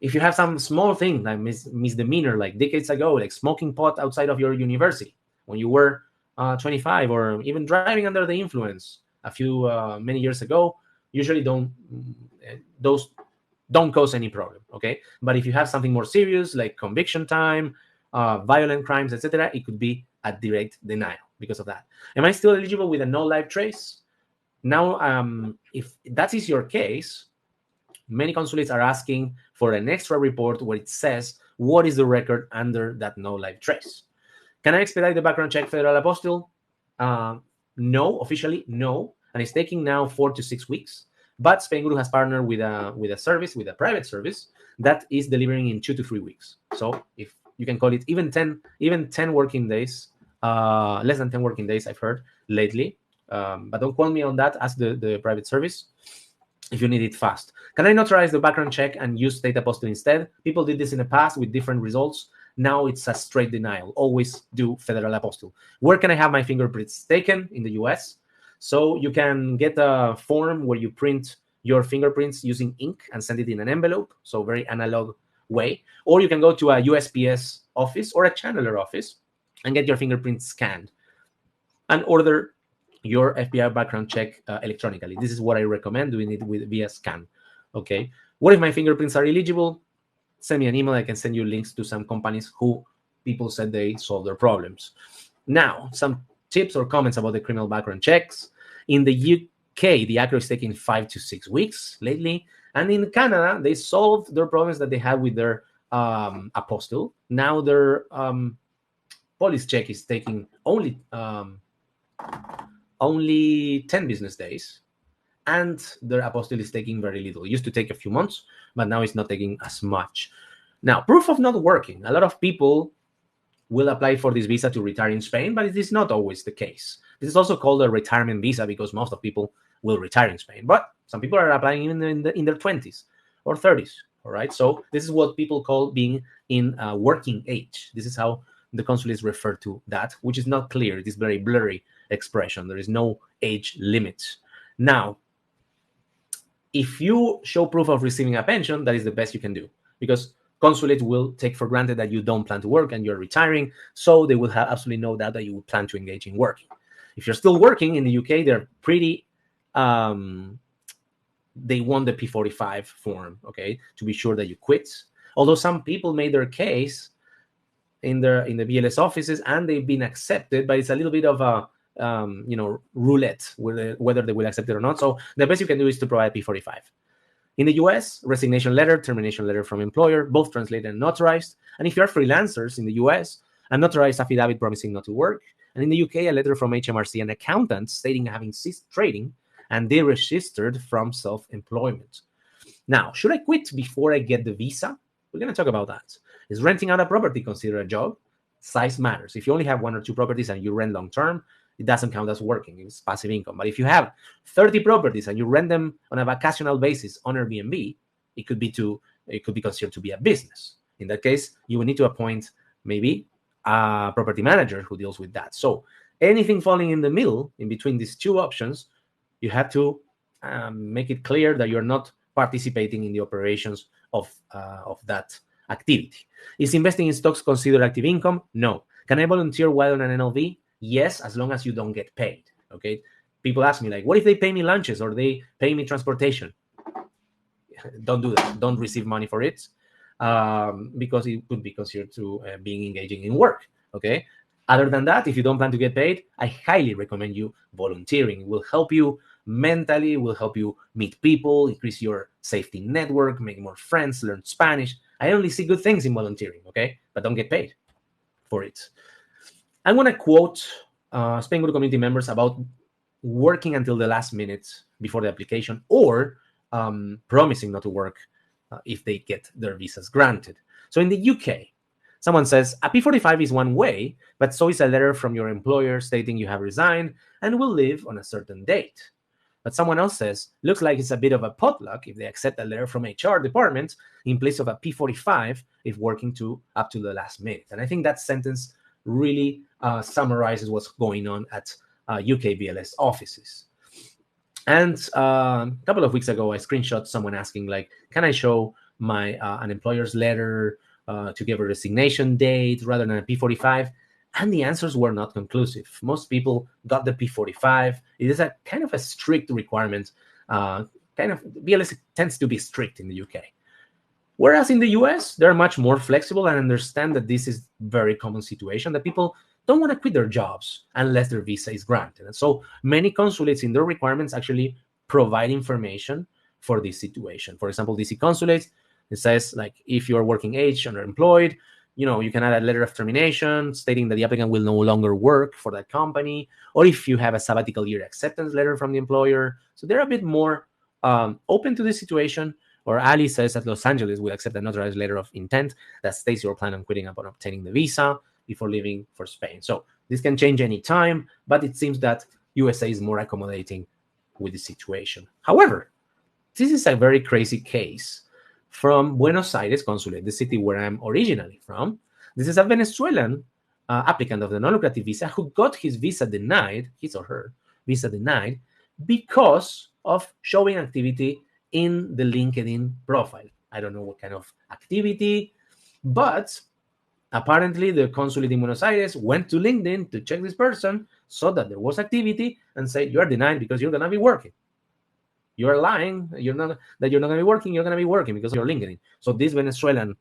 Speaker 1: If you have some small thing like misdemeanor, like decades ago, like smoking pot outside of your university when you were 25, or even driving under the influence many years ago, usually those don't cause any problem, okay? But if you have something more serious like conviction time, violent crimes, etc., it could be a direct denial because of that. Am I still eligible with a no live trace? Now, if that is your case, many consulates are asking for an extra report where it says what is the record under that no live trace. Can I expedite the background check federal apostille? No, officially no, and it's taking now 4 to 6 weeks. But Spainguru has partnered with a private service that is delivering in 2 to 3 weeks. So if you can call it even 10 working days, less than 10 working days, I've heard lately. But don't quote me on that. Ask the private service if you need it fast. Can I notarize the background check and use state apostille instead? People did this in the past with different results. Now it's a straight denial. Always do federal apostille. Where can I have my fingerprints taken? In the US. So you can get a form where you print your fingerprints using ink and send it in an envelope. So very analog way. Or you can go to a USPS office or a channeler office and get your fingerprints scanned and order your FBI background check electronically. This is what I recommend, doing it via scan. Okay. What if my fingerprints are illegible? Send me an email. I can send you links to some companies who people said they solved their problems. Now, some tips or comments about the criminal background checks. In the UK, the ACRO is taking 5 to 6 weeks lately. And in Canada, they solved their problems that they had with their apostille. Now their police check is taking only 10 business days. And their apostille is taking very little. It used to take a few months, but now it's not taking as much. Now, proof of not working. A lot of people will apply for this visa to retire in Spain, but it is not always the case. This is also called a retirement visa because most of people will retire in Spain. But some people are applying even in their 20s or 30s, all right? So this is what people call being in working age. This is how the consulates refer to that, which is not clear. It is very blurry expression. There is no age limit. Now, if you show proof of receiving a pension, that is the best you can do because consulate will take for granted that you don't plan to work and you're retiring, so they will have absolutely no doubt that you will plan to engage in working. If you're still working in the UK, they're pretty, they want the P45 form, okay, to be sure that you quit. Although some people made their case in the BLS offices and they've been accepted, but it's a little bit of a roulette whether they will accept it or not. So the best you can do is to provide P45. In the US, resignation letter, termination letter from employer, both translated and notarized. And if you are freelancers in the US, a notarized affidavit promising not to work. And in the UK, a letter from HMRC and accountants stating having ceased trading and deregistered from self-employment. Now, should I quit before I get the visa? We're going to talk about that. Is renting out a property considered a job? Size matters. If you only have 1 or 2 properties and you rent long-term, it doesn't count as working. It's passive income. But if you have 30 properties and you rent them on a vacational basis on Airbnb, it could be considered to be a business. In that case, you will need to appoint maybe a property manager who deals with that. So anything falling in the middle, in between these two options, you have to make it clear that you're not participating in the operations of that activity. Is investing in stocks considered active income? No. Can I volunteer while on an NLV? Yes, as long as you don't get paid, okay? People ask me, like, what if they pay me lunches or they pay me transportation? Don't do that. Don't receive money for it because it could be considered to being engaging in work, okay? Other than that, if you don't plan to get paid, I highly recommend you volunteering. It will help you mentally, will help you meet people, increase your safety network, make more friends, learn Spanish. I only see good things in volunteering, okay? But don't get paid for it. I'm going to quote Spainguru community members about working until the last minute before the application, or promising not to work if they get their visas granted. So in the UK, someone says, a P45 is one way, but so is a letter from your employer stating you have resigned and will leave on a certain date. But someone else says, looks like it's a bit of a potluck if they accept a letter from HR department in place of a P45 if working up to the last minute. And I think that sentence really summarizes what's going on at UK BLS offices. And a couple of weeks ago, I screenshot someone asking, like, can I show my an employer's letter to give a resignation date rather than a P45? And the answers were not conclusive. Most people got the P45. It is a kind of a strict requirement. BLS tends to be strict in the UK. Whereas in the US, they're much more flexible and understand that this is a very common situation, that people don't want to quit their jobs unless their visa is granted. And so many consulates in their requirements actually provide information for this situation. For example, DC consulates, it says, like, if you're working age, underemployed, you can add a letter of termination stating that the applicant will no longer work for that company, or if you have a sabbatical year acceptance letter from the employer. So they're a bit more open to this situation. Or Ali says that Los Angeles will accept a notarized letter of intent that states your plan on quitting upon obtaining the visa before leaving for Spain. So this can change any time, but it seems that USA is more accommodating with the situation. However, this is a very crazy case from Buenos Aires Consulate, the city where I'm originally from. This is a Venezuelan applicant of the non-lucrative visa who got his visa denied, his or her visa denied, because of showing activity in the LinkedIn profile. I don't know what kind of activity, but apparently the consulate in Buenos Aires went to LinkedIn to check this person, saw that there was activity, and said, you are denied because you're going to be working. You are lying. You're not going to be working. You're going to be working because of your LinkedIn. So this Venezuelan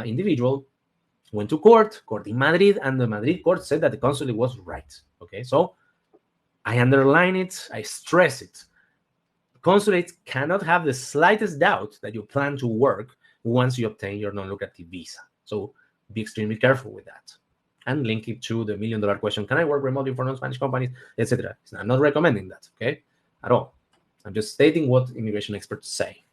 Speaker 1: individual went to court in Madrid, and the Madrid court said that the consulate was right. Okay, so I underline it. I stress it. Consulates cannot have the slightest doubt that you plan to work once you obtain your non-lucrative visa. So be extremely careful with that. And link it to the $1 million question, can I work remotely for non-Spanish companies, etc. I'm not recommending that, okay, at all. I'm just stating what immigration experts say.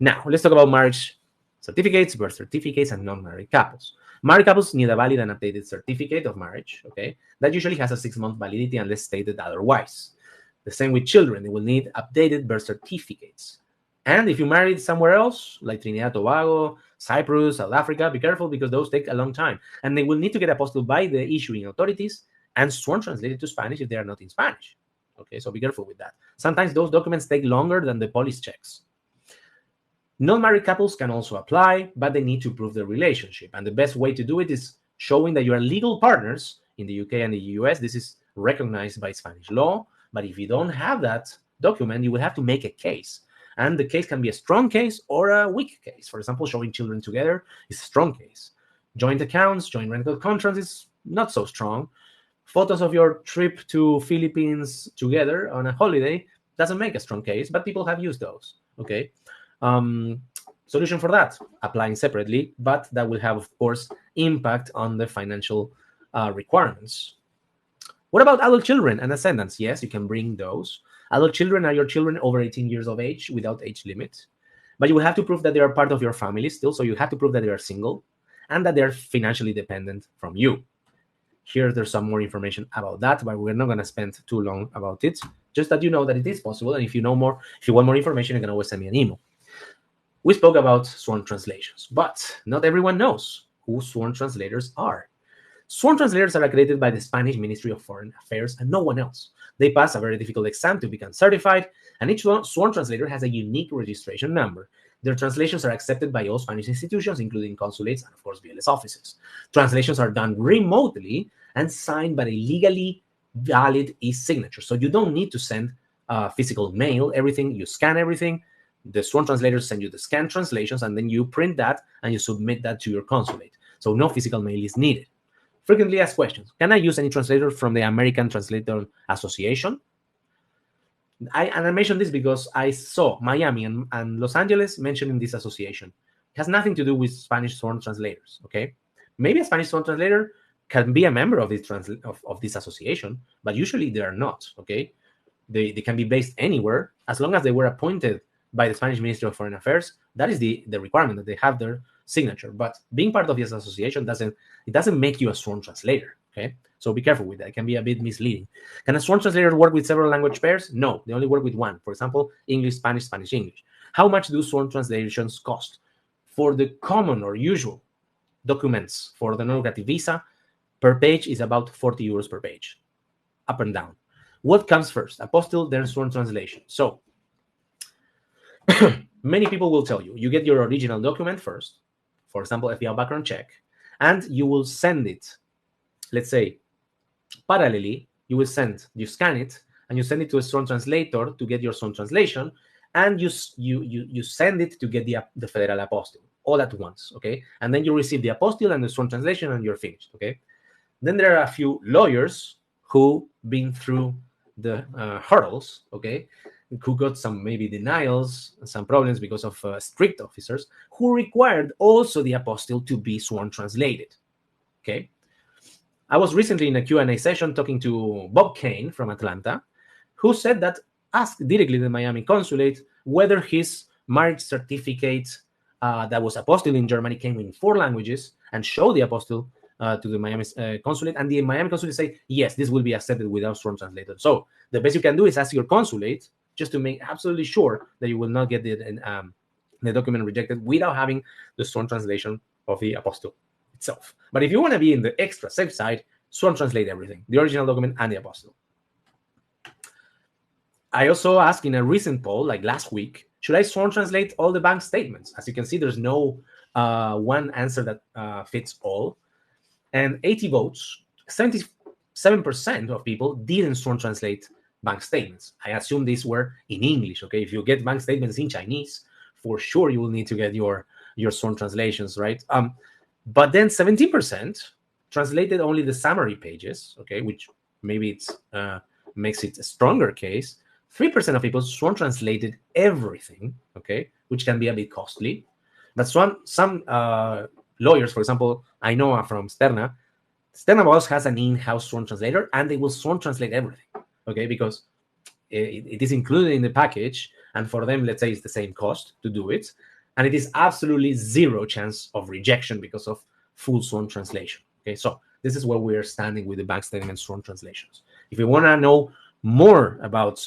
Speaker 1: Now, let's talk about marriage certificates, birth certificates, and non-married couples. Married couples need a valid and updated certificate of marriage, okay? That usually has a 6-month validity unless stated otherwise. The same with children. They will need updated birth certificates. And if you married somewhere else, like Trinidad, Tobago, Cyprus, South Africa, be careful because those take a long time. And they will need to get apostilled by the issuing authorities and sworn translated to Spanish if they are not in Spanish. Okay, so be careful with that. Sometimes those documents take longer than the police checks. Non-married couples can also apply, but they need to prove their relationship. And the best way to do it is showing that you are legal partners in the UK and the US. This is recognized by Spanish law. But if you don't have that document, you will have to make a case. And the case can be a strong case or a weak case. For example, showing children together is a strong case. Joint accounts, joint rental contracts is not so strong. Photos of your trip to Philippines together on a holiday doesn't make a strong case, but people have used those. Okay. Solution for that, applying separately, but that will have, of course, impact on the financial requirements. What about adult children and ascendants? Yes, you can bring those. Adult children are your children over 18 years of age without age limit. But you will have to prove that they are part of your family still. So you have to prove that they are single and that they are financially dependent from you. Here, there's some more information about that, but we're not going to spend too long about it. Just that you know that it is possible. And if you know more, if you want more information, you can always send me an email. We spoke about sworn translations, but not everyone knows who sworn translators are. Sworn translators are accredited by the Spanish Ministry of Foreign Affairs and no one else. They pass a very difficult exam to become certified, and each sworn translator has a unique registration number. Their translations are accepted by all Spanish institutions, including consulates and, of course, BLS offices. Translations are done remotely and signed by a legally valid e-signature. So you don't need to send physical mail. You scan everything. The sworn translators send you the scanned translations, and then you print that and you submit that to your consulate. So no physical mail is needed. Frequently asked questions. Can I use any translator from the American Translator Association? I mentioned this because I saw Miami and Los Angeles mentioned in this association. It has nothing to do with Spanish sworn translators, okay? Maybe a Spanish sworn translator can be a member of this of this association, but usually they are not, okay? They can be based anywhere as long as they were appointed by the Spanish Ministry of Foreign Affairs. That is the requirement, that they have their signature. But being part of this association doesn't make you a sworn translator, okay? So be careful with that. It can be a bit misleading. Can a sworn translator work with several language pairs? No, they only work with one. For example, English, Spanish, Spanish, English. How much do sworn translations cost? For the common or usual documents for the non-lucrative visa, per page is about 40 euros per page, up and down. What comes first? Apostille, then sworn translation. So many people will tell you, you get your original document first, for example, FBI background check, and you will send it, let's say, parallelly, you scan it, and you send it to a sworn translator to get your sworn translation, and you send it to get the federal apostille, all at once, okay? And then you receive the apostille and the sworn translation, and you're finished, okay? Then there are a few lawyers who been through the hurdles, okay, who got some maybe denials, some problems because of strict officers who required also the apostille to be sworn translated, okay? I was recently in a Q&A session talking to Bob Kane from Atlanta, who said that asked directly the Miami consulate whether his marriage certificate that was apostille in Germany came in 4 languages, and show the apostille to the Miami consulate, and the Miami consulate say, yes, this will be accepted without sworn translator. So the best you can do is ask your consulate just to make absolutely sure that you will not get the document rejected without having the sworn translation of the apostille itself. But if you want to be in the extra safe side, sworn translate everything, the original document and the apostille. I also asked in a recent poll, like last week, should I sworn translate all the bank statements? As you can see, there's no one answer that fits all. And 80 votes, 77% of people didn't sworn translate bank statements. I assume these were in English, okay? If you get bank statements in Chinese, for sure you will need to get your sworn translations, right? But then 17% translated only the summary pages, okay, which maybe it's makes it a stronger case. 3% of people sworn translated everything, okay, which can be a bit costly. But some lawyers, for example, I know from Sterna Boss has an in-house sworn translator, and they will sworn translate everything, okay, because it is included in the package, and for them, let's say it's the same cost to do it, and it is absolutely zero chance of rejection because of full sworn translation, okay? So this is where we are standing with the bank statement sworn translations. If you want to know more about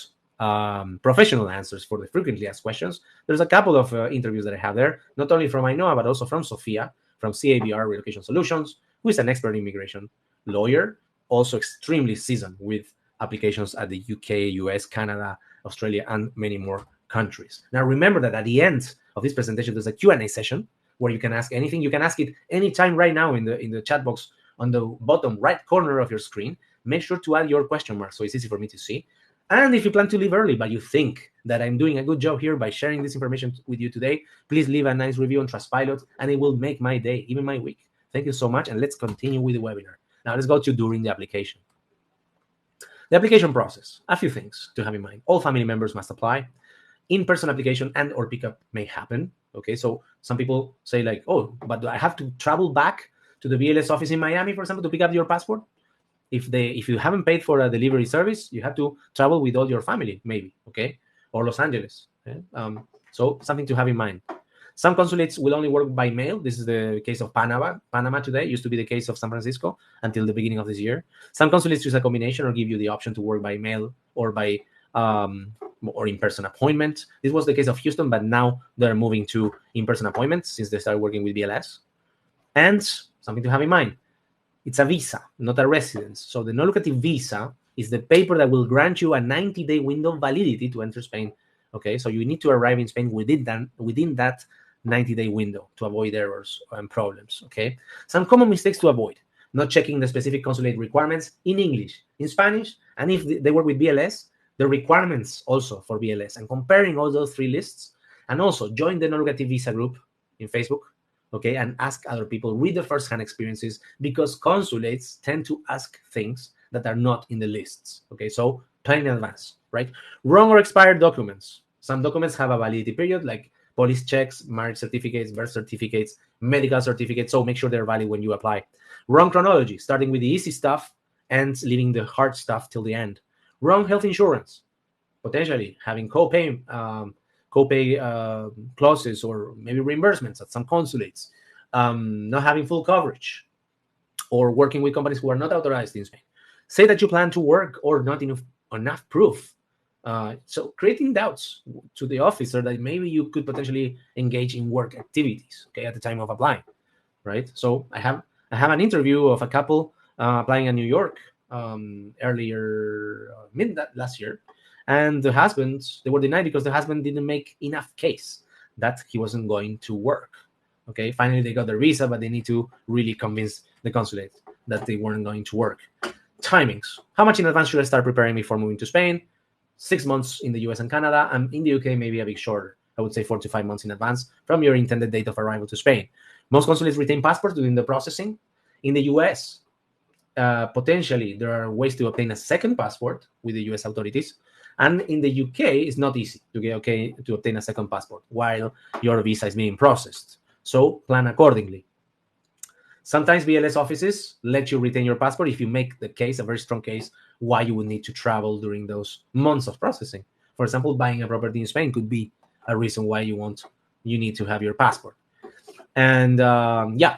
Speaker 1: professional answers for the frequently asked questions, there's a couple of interviews that I have there, not only from Ainhoa, but also from Sofia, from CABR Relocation Solutions, who is an expert immigration lawyer, also extremely seasoned with applications at the UK, US, Canada, Australia, and many more countries. Now, remember that at the end of this presentation, there's a Q&A session where you can ask anything. You can ask it anytime right now in the chat box on the bottom right corner of your screen. Make sure to add your question mark so it's easy for me to see. And if you plan to leave early, but you think that I'm doing a good job here by sharing this information with you today, please leave a nice review on Trustpilot, and it will make my day, even my week. Thank you so much, and let's continue with the webinar. Now, let's go to during the application. The application process, a few things to have in mind. All family members must apply. In-person application and or pickup may happen. Okay, so some people say like, oh, but do I have to travel back to the BLS office in Miami, for example, to pick up your passport? If you haven't paid for a delivery service, you have to travel with all your family, maybe, okay? Or Los Angeles. Okay? So something to have in mind. Some consulates will only work by mail. This is the case of Panama today. It used to be the case of San Francisco until the beginning of this year. Some consulates use a combination or give you the option to work by mail or by or in-person appointment. This was the case of Houston, but now they're moving to in-person appointments since they started working with BLS. And something to have in mind, it's a visa, not a residence. So the non-lucrative visa is the paper that will grant you a 90-day window of validity to enter Spain. Okay, so you need to arrive in Spain within that 90-day window to avoid errors and problems. Okay, some common mistakes to avoid: not checking the specific consulate requirements in English, in Spanish, and if they work with BLS, the requirements also for BLS, and comparing all those 3 lists. And also join the non-lucrative visa group in Facebook okay, and ask other people, read the first-hand experiences, because consulates tend to ask things that are not in the lists, okay? So plan in advance, right? Wrong or expired documents. Some documents have a validity period, like police checks, marriage certificates, birth certificates, medical certificates, so make sure they're valid when you apply. Wrong chronology, starting with the easy stuff and leaving the hard stuff till the end. Wrong health insurance, potentially having copay clauses or maybe reimbursements at some consulates, not having full coverage, or working with companies who are not authorized in Spain. Say that you plan to work or not enough proof. So creating doubts to the officer that maybe you could potentially engage in work activities, okay, at the time of applying, right? So I have an interview of a couple applying in New York earlier mid last year, and the husbands, they were denied because the husband didn't make enough case that he wasn't going to work. Okay, finally they got their visa, but they need to really convince the consulate that they weren't going to work. Timings. How much in advance should I start preparing before moving to Spain? 6 months in the US and Canada, and in the UK maybe a bit shorter. I would say 4 to 5 months in advance from your intended date of arrival to Spain. Most consulates retain passports during the processing. In the US, potentially there are ways to obtain a second passport with the US authorities. And in the UK, it's not easy to obtain a second passport while your visa is being processed. So plan accordingly. Sometimes BLS offices let you retain your passport if you make the case, a very strong case, why you would need to travel during those months of processing. For example, buying a property in Spain could be a reason why you need to have your passport. And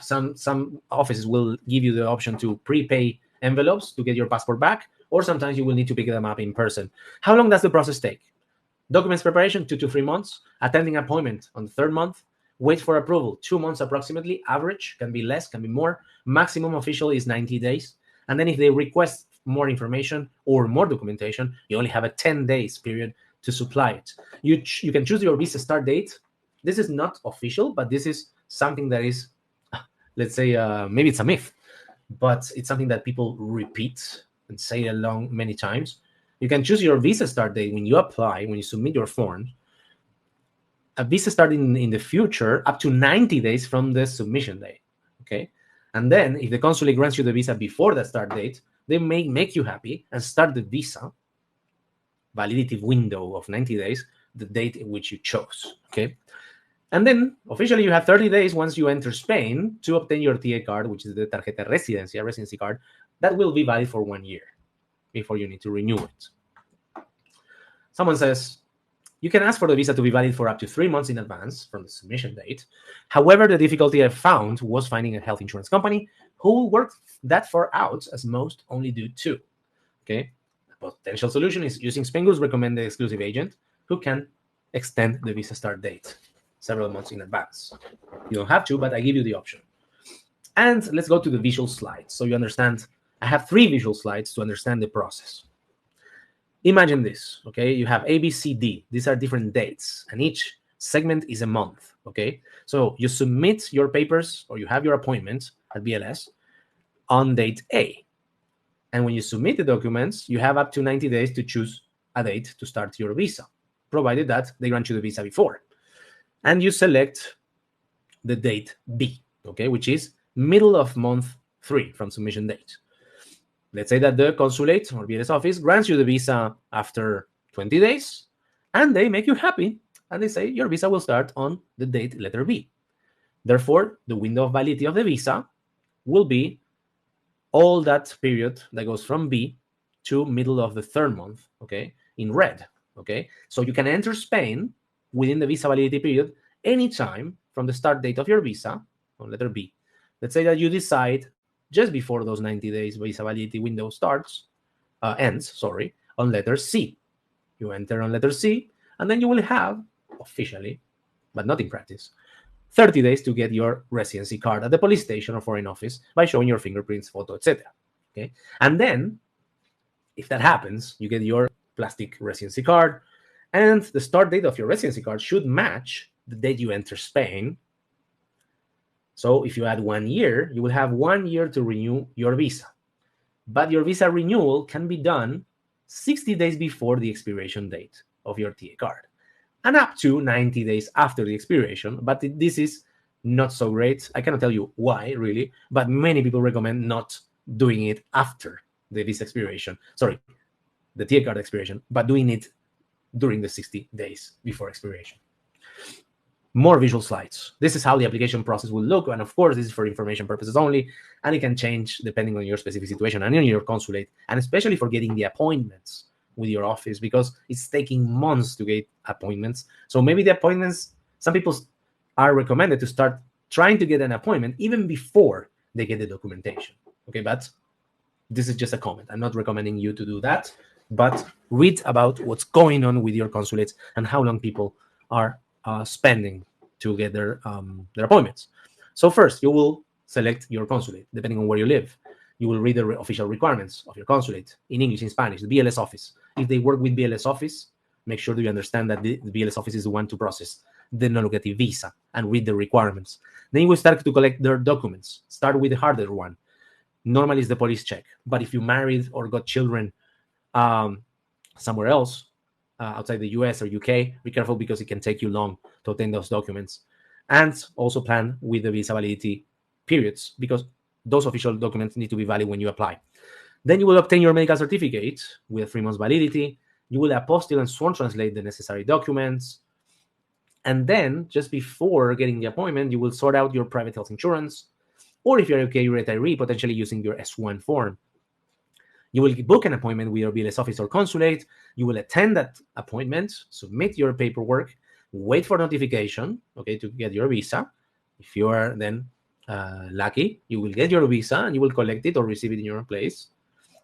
Speaker 1: some offices will give you the option to prepay envelopes to get your passport back, or sometimes you will need to pick them up in person. How long does the process take? Documents preparation, 2 to 3 months. Attending appointment on the 3rd month. Wait for approval, 2 months approximately. Average, can be less, can be more. Maximum official is 90 days. And then if they request more information or more documentation, you only have a 10 days period to supply it. You can choose your visa start date. This is not official, but this is something that is, let's say, maybe it's a myth, but it's something that people repeat and say along many times. You can choose your visa start date when you apply, when you submit your form. A visa start in the future up to 90 days from the submission date, okay? And then if the consulate grants you the visa before that start date, they may make you happy and start the visa validity window of 90 days, the date in which you chose, okay? And then officially you have 30 days once you enter Spain to obtain your TA card, which is the Tarjeta Residencia, residency card, that will be valid for 1 year before you need to renew it. Someone says, you can ask for the visa to be valid for up to 3 months in advance from the submission date. However, the difficulty I found was finding a health insurance company who will work that far out, as most only do 2. Okay, a potential solution is using Spainguru's recommended exclusive agent who can extend the visa start date several months in advance. You don't have to, but I give you the option. And let's go to the visual slides so you understand. I have 3 visual slides to understand the process. Imagine this, okay? You have A, B, C, D. These are different dates, and each segment is a month, okay? So you submit your papers or you have your appointment at BLS on date A. And when you submit the documents, you have up to 90 days to choose a date to start your visa, provided that they grant you the visa before. And you select the date B, okay, which is middle of month 3 from submission date. Let's say that the consulate or BLS office grants you the visa after 20 days, and they make you happy, and they say your visa will start on the date letter B. Therefore, the window of validity of the visa will be all that period that goes from B to middle of the 3rd month, okay, in red, okay? So you can enter Spain within the visa validity period anytime from the start date of your visa on letter B. Let's say that you decide just before those 90 days visa validity window ends, on letter C. You enter on letter C, and then you will have, officially, but not in practice, 30 days to get your residency card at the police station or foreign office by showing your fingerprints, photo, etc. Okay? And then, if that happens, you get your plastic residency card, and the start date of your residency card should match the date you enter Spain. So if you add 1 year, you will have 1 year to renew your visa. But your visa renewal can be done 60 days before the expiration date of your TA card, and up to 90 days after the expiration. But this is not so great. I cannot tell you why, really, but many people recommend not doing it after the visa expiration. Sorry, the TIA card expiration, but doing it during the 60 days before expiration. More visual slides. This is how the application process will look. And of course, this is for information purposes only. And it can change depending on your specific situation and in your consulate, and especially for getting the appointments with your office, because it's taking months to get appointments. So maybe the appointments, some people are recommended to start trying to get an appointment even before they get the documentation. Okay, but this is just a comment. I'm not recommending you to do that, but read about what's going on with your consulates and how long people are spending to get their appointments. So first, you will select your consulate, depending on where you live. You will read the official requirements of your consulate in English, in Spanish, the BLS office. If they work with BLS office, make sure that you understand that the BLS office is the one to process the non-lucrative visa, and read the requirements. Then you will start to collect their documents. Start with the harder one. Normally it's the police check, but if you married or got children somewhere else, outside the US or UK, be careful because it can take you long to obtain those documents. And also plan with the visa validity periods, because those official documents need to be valid when you apply. Then you will obtain your medical certificate with 3 months validity. You will apostille and sworn translate the necessary documents. And then, just before getting the appointment, you will sort out your private health insurance, or if you're a UK retiree, potentially using your S1 form. You will book an appointment with your BLS office or consulate. You will attend that appointment, submit your paperwork, wait for notification, okay, to get your visa. If you are then lucky, you will get your visa and you will collect it or receive it in your place.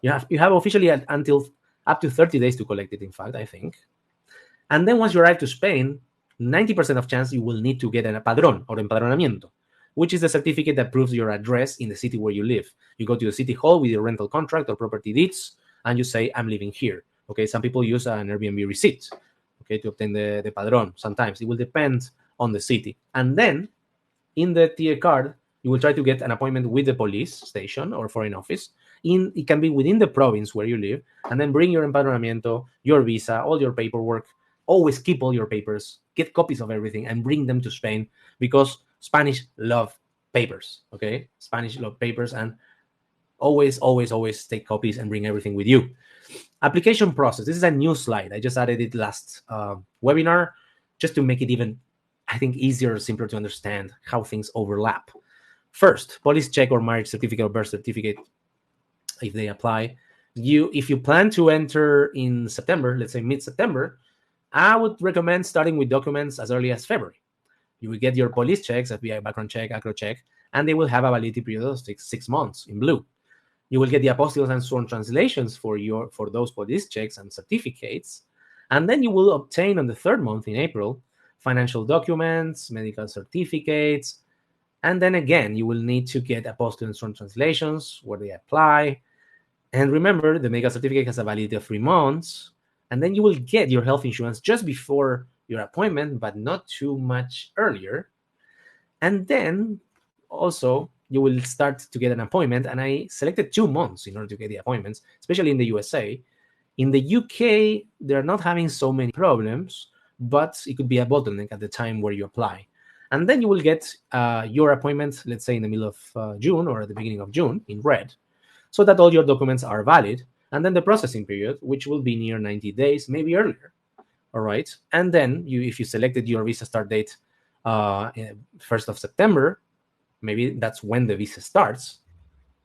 Speaker 1: You have officially until up to 30 days to collect it, in fact, I think. And then once you arrive to Spain, 90% of chance you will need to get a padrón or empadronamiento, which is the certificate that proves your address in the city where you live. You go to the city hall with your rental contract or property deeds, and you say, I'm living here. Okay, some people use an Airbnb receipt, okay, to obtain the padrón. Sometimes it will depend on the city. And then in the TIA card, you will try to get an appointment with the police station or foreign office. It can be within the province where you live, and then bring your empadronamiento, your visa, all your paperwork. Always keep all your papers, get copies of everything, and bring them to Spain, because Spanish love papers, okay? Spanish love papers, and always take copies and bring everything with you. Application process. This is a new slide. I just added it last webinar just to make it even, I think, easier, simpler to understand how things overlap. First, police check or marriage certificate or birth certificate, if they apply. If you plan to enter in September, let's say mid-September, I would recommend starting with documents as early as February. You will get your police checks, FBI background check, ACRO check, and they will have a validity period of 6 months in blue. You will get the apostilles and sworn translations for those police checks and certificates. And then you will obtain on the 3rd month in April financial documents, medical certificates. And then again, you will need to get apostille and sworn translations where they apply. And remember, the medical certificate has a validity of 3 months. And then you will get your health insurance just before your appointment, but not too much earlier. And then also you will start to get an appointment. And I selected 2 months in order to get the appointments, especially in the USA. In the UK, they're not having so many problems, but it could be a bottleneck at the time where you apply. And then you will get your appointment, let's say in the middle of June or at the beginning of June in red, so that all your documents are valid. And then the processing period, which will be near 90 days, maybe earlier. All right. And then if you selected your visa start date 1st of September, maybe that's when the visa starts.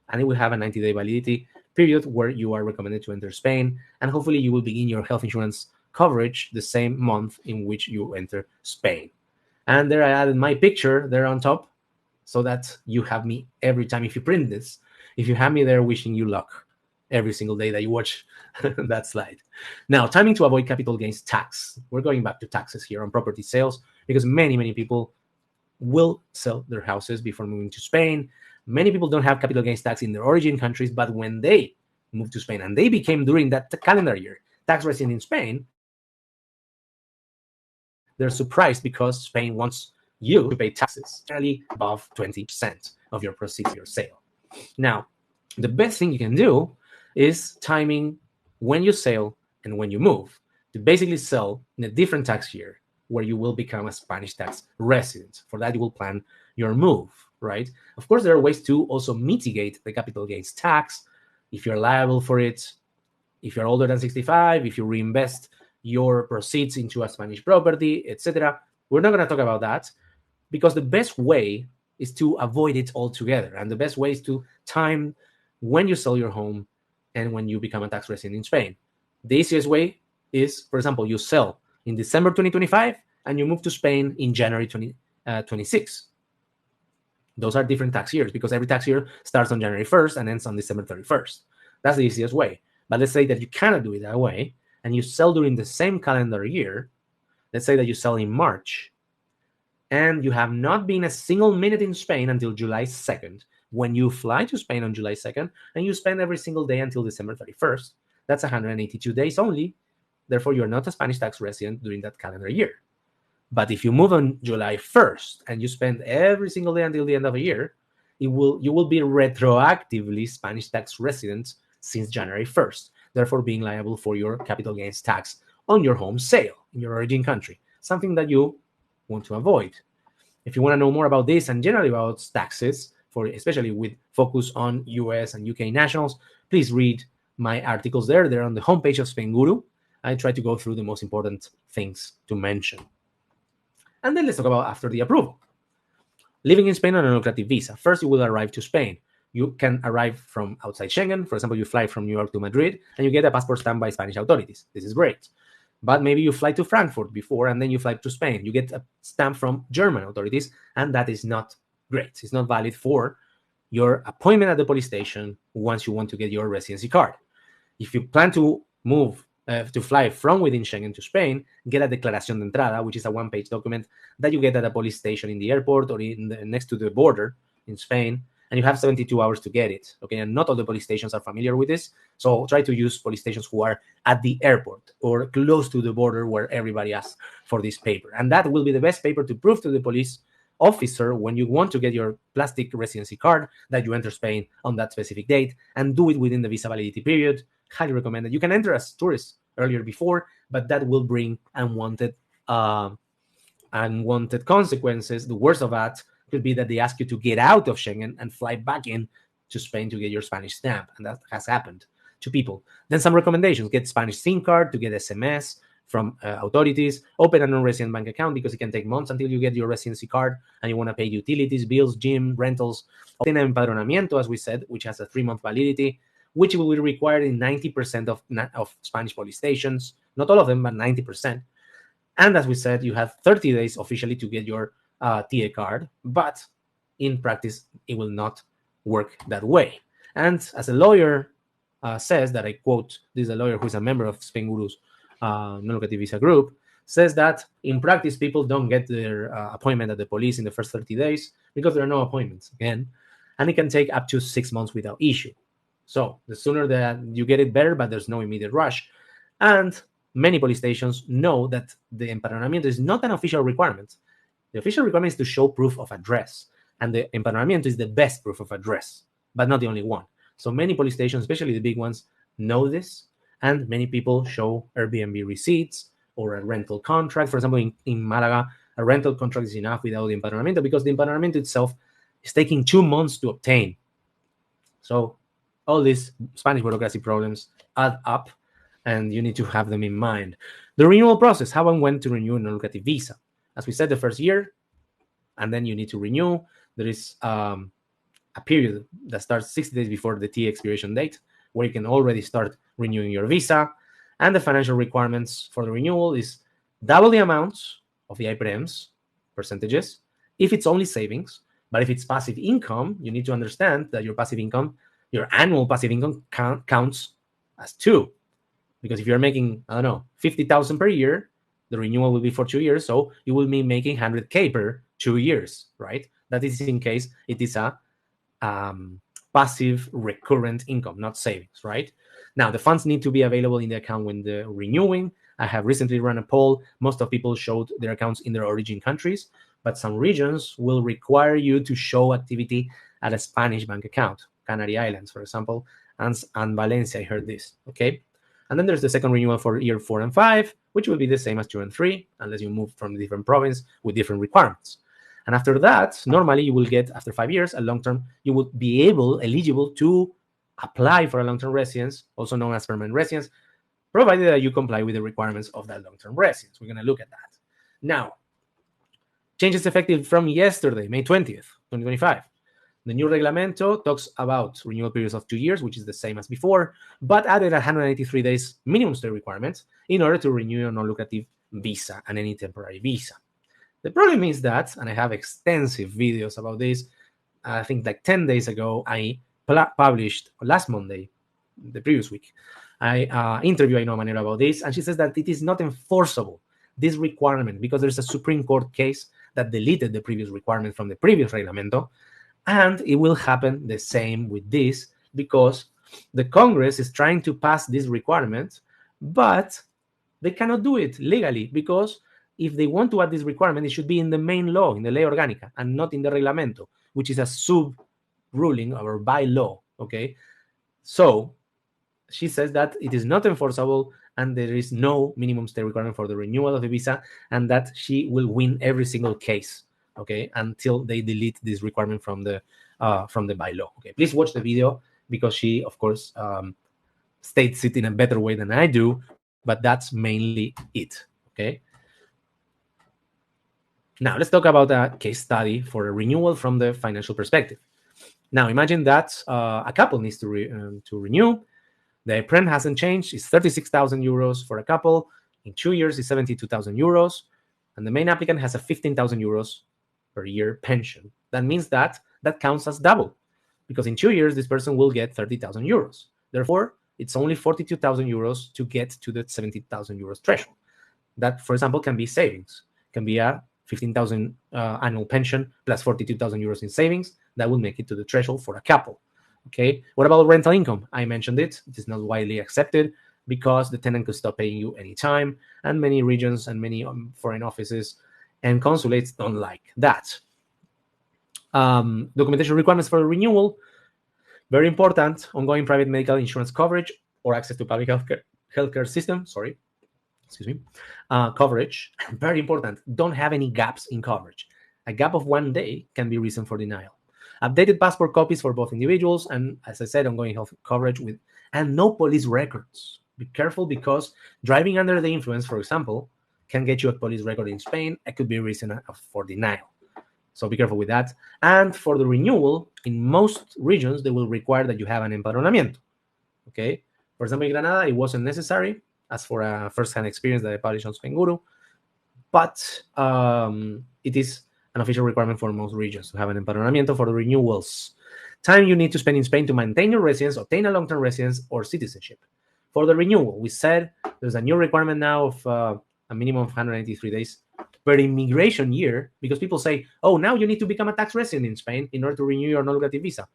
Speaker 1: And it will have a 90-day validity period where you are recommended to enter Spain. And hopefully you will begin your health insurance coverage the same month in which you enter Spain. And there I added my picture there on top, so that you have me every time. If you print this, if you have me there wishing you luck every single day that you watch that slide. Now, timing to avoid capital gains tax. We're going back to taxes here on property sales, because many people will sell their houses before moving to Spain. Many people don't have capital gains tax in their origin countries, but when they moved to Spain and they became, during that calendar year, tax resident in Spain, they're surprised because Spain wants you to pay taxes generally above 20% of your proceeds of your sale. Now, the best thing you can do is timing when you sell and when you move, to basically sell in a different tax year where you will become a Spanish tax resident. For that, you will plan your move, right? Of course, there are ways to also mitigate the capital gains tax if you're liable for it, if you're older than 65, if you reinvest your proceeds into a Spanish property, etc. We're not going to talk about that because the best way is to avoid it altogether. And the best way is to time when you sell your home and when you become a tax resident in Spain. The easiest way is, for example, you sell in December 2025 and you move to Spain in January 2026. Those are different tax years because every tax year starts on January 1st and ends on December 31st. That's the easiest way. But let's say that you cannot do it that way and you sell during the same calendar year. Let's say that you sell in March and you have not been a single minute in Spain until July 2nd. When you fly to Spain on July 2nd and you spend every single day until December 31st, that's 182 days only. Therefore, you're not a Spanish tax resident during that calendar year. But if you move on July 1st and you spend every single day until the end of the year, you will be retroactively Spanish tax resident since January 1st, therefore being liable for your capital gains tax on your home sale in your origin country, something that you want to avoid. If you want to know more about this and generally about taxes, especially with focus on US and UK nationals, please read my articles there. They're on the homepage of Spainguru. I try to go through the most important things to mention. And then let's talk about after the approval. Living in Spain on a non-lucrative visa. First, you will arrive to Spain. You can arrive from outside Schengen. For example, you fly from New York to Madrid and you get a passport stamped by Spanish authorities. This is great. But maybe you fly to Frankfurt before and then you fly to Spain. You get a stamp from German authorities and that is not great. It's not valid for your appointment at the police station once you want to get your residency card. If you plan to move to fly from within Schengen to Spain, get a declaración de entrada, which is a one-page document that you get at a police station in the airport or next to the border in Spain, and you have 72 hours to get it. Okay, and not all the police stations are familiar with this, so try to use police stations who are at the airport or close to the border where everybody asks for this paper, and that will be the best paper to prove to the police officer when you want to get your plastic residency card that you enter Spain on that specific date, and do it within the visa validity period. Highly recommended. You can enter as tourist earlier before, but that will bring unwanted consequences. The worst of that could be that they ask you to get out of Schengen and fly back in to Spain to get your Spanish stamp, and that has happened to people. Then some recommendations: get Spanish SIM card to get SMS from authorities. Open a non-resident bank account because it can take months until you get your residency card and you want to pay utilities, bills, gym, rentals. Obtain an empadronamiento, as we said, which has a 3-month validity, which will be required in 90% of Spanish police stations. Not all of them, but 90%. And as we said, you have 30 days officially to get your TA card, but in practice, it will not work that way. And as a lawyer says, that I quote, this is a lawyer who is a member of Spainguru's non-lucrative visa group, says that in practice, people don't get their appointment at the police in the first 30 days because there are no appointments, again, and it can take up to 6 months without issue. So the sooner that you get it, better, but there's no immediate rush. And many police stations know that the empadronamiento is not an official requirement. The official requirement is to show proof of address. And the empadronamiento is the best proof of address, but not the only one. So many police stations, especially the big ones, know this. And many people show Airbnb receipts or a rental contract. For example, in Malaga, a rental contract is enough without the empadronamiento because the empadronamiento itself is taking 2 months to obtain. So all these Spanish bureaucracy problems add up, and you need to have them in mind. The renewal process, how and when to renew a non-lucrative visa. As we said, the first year, and then you need to renew. There is a period that starts 60 days before the TA expiration date, where you can already start renewing your visa. And the financial requirements for the renewal is double the amount of the IPREMs, percentages, if it's only savings. But if it's passive income, you need to understand that your annual passive income counts as 2. Because if you're making, 50,000 per year, the renewal will be for 2 years. So you will be making 100K per 2 years, right? That is in case it is a passive recurrent income, not savings, right? Now, the funds need to be available in the account when they're renewing. I have recently run a poll. Most of people showed their accounts in their origin countries, but some regions will require you to show activity at a Spanish bank account. Canary Islands, for example, and Valencia, I heard this, okay? And then there's the second renewal for year 4 and 5, which will be the same as 2 and 3, unless you move from a different province with different requirements. And after that, normally you will get, after 5 years, a long-term, you would be eligible to apply for a long-term residence, also known as permanent residence, provided that you comply with the requirements of that long-term residence. We're going to look at that. Now, changes effective from yesterday, May 20th, 2025. The new reglamento talks about renewal periods of 2 years, which is the same as before, but added 183 days minimum stay requirements in order to renew your non-lucrative visa and any temporary visa. The problem is that, and I have extensive videos about this, I think like 10 days ago, I published last Monday, the previous week, I interviewed Ainhoa Manero about this, and she says that it is not enforceable, this requirement, because there's a Supreme Court case that deleted the previous requirement from the previous reglamento, and it will happen the same with this, because the Congress is trying to pass this requirement, but they cannot do it legally, because if they want to add this requirement, it should be in the main law, in the ley orgánica, and not in the reglamento, which is a sub-ruling or bylaw, okay? So she says that it is not enforceable and there is no minimum stay requirement for the renewal of the visa, and that she will win every single case, okay, until they delete this requirement from the bylaw. Okay, please watch the video, because she, of course, states it in a better way than I do, but that's mainly it, okay? Now, let's talk about a case study for a renewal from the financial perspective. Now, imagine that a couple needs to renew. The IPREM hasn't changed. It's 36,000 euros for a couple. In 2 years, it's 72,000 euros. And the main applicant has a 15,000 euros per year pension. That means that counts as double, because in 2 years, this person will get 30,000 euros. Therefore, it's only 42,000 euros to get to the 70,000 euros threshold. That, for example, can be savings. Can be a 15,000 annual pension plus 42,000 euros in savings. That will make it to the threshold for a couple. Okay, what about rental income? I mentioned it. It is not widely accepted because the tenant could stop paying you anytime, and many regions and many foreign offices and consulates don't like that. Documentation requirements for renewal, very important. Ongoing private medical insurance coverage or access to public healthcare system. Coverage, very important. Don't have any gaps in coverage. A gap of 1 day can be reason for denial. Updated passport copies for both individuals, and as I said, ongoing health coverage and no police records. Be careful, because driving under the influence, for example, can get you a police record in Spain. It could be a reason for denial. So be careful with that. And for the renewal, in most regions, they will require that you have an empadronamiento. Okay. For example, in Granada, it wasn't necessary, as for a first-hand experience that I published on Spainguru, but it is an official requirement for most regions to have an empadronamiento for the renewals. Time you need to spend in Spain to maintain your residence, obtain a long-term residence, or citizenship. For the renewal, we said there's a new requirement now of a minimum of 183 days per immigration year, because people say, oh, now you need to become a tax resident in Spain in order to renew your non-lucrative visa.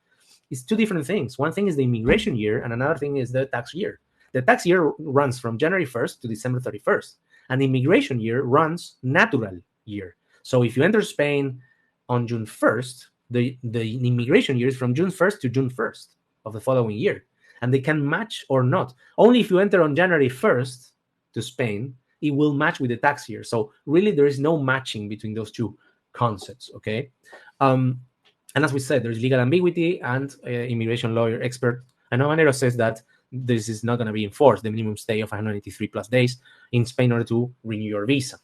Speaker 1: It's two different things. One thing is the immigration year, and another thing is the tax year. The tax year runs from January 1st to December 31st, and the immigration year runs natural year. So if you enter Spain on June 1st, the immigration year is from June 1st to June 1st of the following year, and they can match or not. Only if you enter on January 1st to Spain, it will match with the tax year. So really, there is no matching between those two concepts, okay? And as we said, there's legal ambiguity, and immigration lawyer expert Ainhoa Manero says that this is not going to be enforced, the minimum stay of 183 plus days in Spain in order to renew your visa.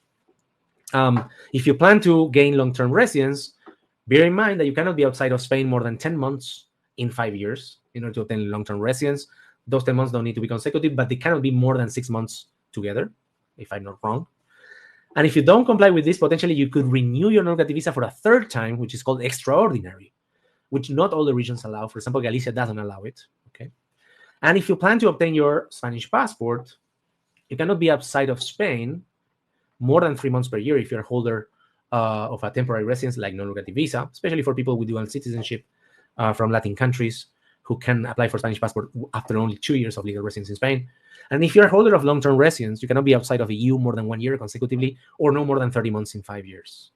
Speaker 1: If you plan to gain long-term residence, bear in mind that you cannot be outside of Spain more than 10 months in 5 years in order to obtain long-term residence. Those 10 months don't need to be consecutive, but they cannot be more than 6 months together, if I'm not wrong. And if you don't comply with this, potentially you could renew your non-lucrative visa for a third time, which is called extraordinary, which not all the regions allow. For example, Galicia doesn't allow it, okay? And if you plan to obtain your Spanish passport, you cannot be outside of Spain more than 3 months per year if you're a holder of a temporary residence like non-lucrative visa, especially for people with dual citizenship from Latin countries who can apply for Spanish passport after only 2 years of legal residence in Spain. And if you're a holder of long-term residence, you cannot be outside of the EU more than 1 year consecutively, or no more than 30 months in 5 years.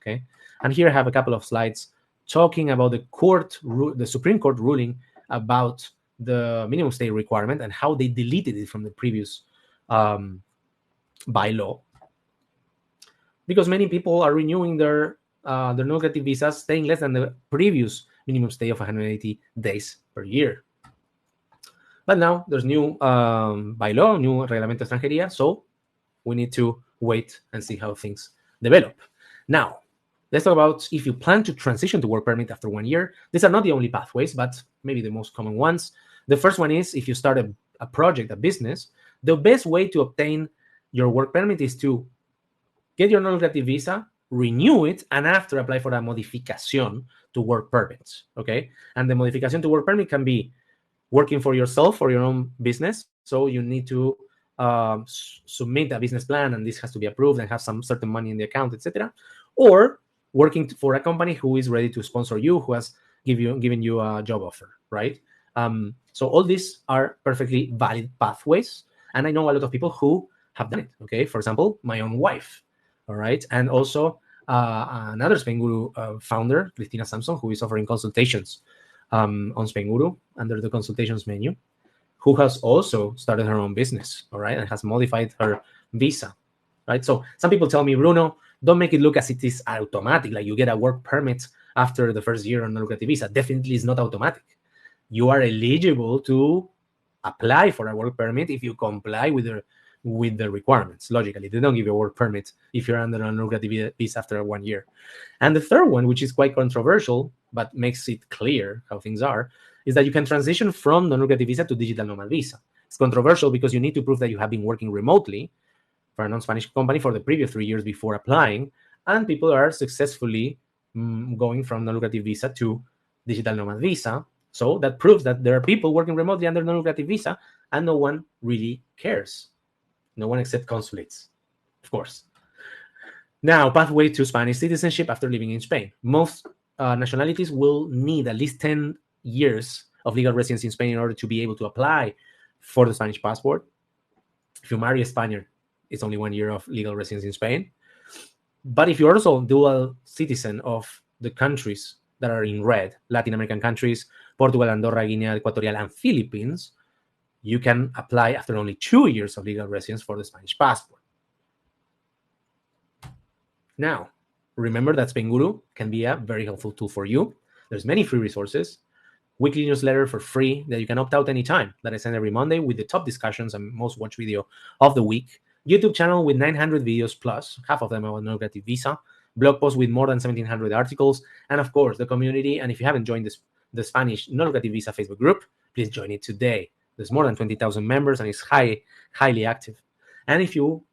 Speaker 1: Okay. And here I have a couple of slides talking about the Supreme Court ruling about the minimum stay requirement and how they deleted it from the previous bylaw. Because many people are renewing their the non-lucrative visas staying less than the previous minimum stay of 180 days per year. But now there's new by law, new reglamento de extranjería, so we need to wait and see how things develop. Now, let's talk about if you plan to transition to work permit after 1 year. These are not the only pathways, but maybe the most common ones. The first one is if you start a project, a business, the best way to obtain your work permit is to get your non-lucrative visa, renew it, and after apply for a modificación to work permits, okay? And the modification to work permit can be working for yourself or your own business. So you need to submit a business plan, and this has to be approved and have some certain money in the account, etc. Or working for a company who is ready to sponsor you, who has given you a job offer, right? So all these are perfectly valid pathways, and I know a lot of people who have done it. Okay, for example, my own wife, all right, and also another Spainguru founder, Cristina Samson, who is offering consultations on Spainguru under the consultations menu, who has also started her own business, all right, and has modified her visa, right? So some people tell me, Bruno, don't make it look as it is automatic, like you get a work permit after the first year on a lucrative visa. Definitely is not automatic. You are eligible to apply for a work permit if you comply with the requirements. Logically, they don't give you a work permit if you're under a lucrative visa after 1 year. And the third one, which is quite controversial, but makes it clear how things are, is that you can transition from non-lucrative visa to digital nomad visa. It's controversial because you need to prove that you have been working remotely for a non-Spanish company for the previous 3 years before applying, and people are successfully going from non-lucrative visa to digital nomad visa. So that proves that there are people working remotely under non-lucrative visa, and no one really cares. No one except consulates, of course. Now, pathway to Spanish citizenship after living in Spain. Most nationalities will need at least 10 years of legal residence in Spain in order to be able to apply for the Spanish passport. If you marry a Spaniard, it's only 1 year of legal residence in Spain. But if you're also dual citizen of the countries that are in red, Latin American countries, Portugal, Andorra, Guinea Equatorial, and Philippines, you can apply after only 2 years of legal residence for the Spanish passport. Now, remember that Spainguru can be a very helpful tool for you. There's many free resources, weekly newsletter for free that you can opt out anytime that I send every Monday with the top discussions and most watched video of the week. YouTube channel with 900 videos plus, half of them about non-lucrative visa, blog posts with more than 1,700 articles, and of course, the community. And if you haven't joined the Spanish non-lucrative visa Facebook group, please join it today. There's more than 20,000 members and it's highly active. And if you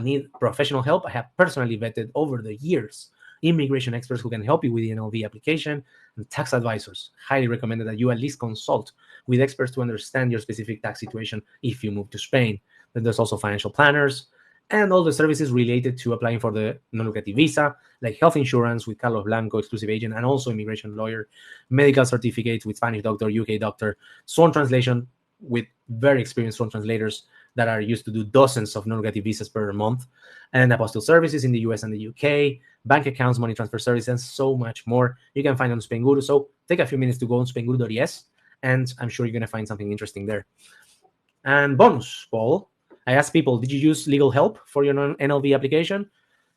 Speaker 1: need professional help, I have personally vetted over the years immigration experts who can help you with the NLV application, and tax advisors. Highly recommended that you at least consult with experts to understand your specific tax situation if you move to Spain. Then there's also financial planners and all the services related to applying for the non-lucrative visa, like health insurance with Carlos Blanco, exclusive agent, and also immigration lawyer, medical certificates with Spanish doctor, UK doctor, sworn translation with very experienced sworn translators that are used to do dozens of non-lucrative visas per month, and apostille services in the US and the UK, bank accounts, money transfer services, and so much more. You can find on Spainguru. So take a few minutes to go on spainguru.es, and I'm sure you're going to find something interesting there. And bonus, Paul, I asked people, did you use legal help for your NLV application?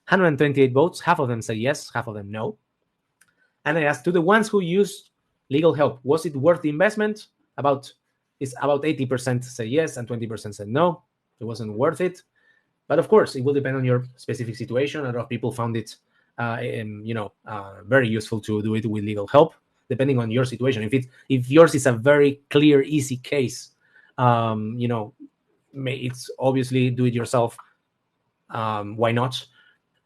Speaker 1: 128 votes. Half of them said yes, half of them no. And I asked, to the ones who used legal help, was it worth the investment? About 80% said yes and 20% said no. It wasn't worth it. But of course, it will depend on your specific situation. A lot of people found it, very useful to do it with legal help, depending on your situation. If yours is a very clear, easy case, it's obviously do it yourself. Why not?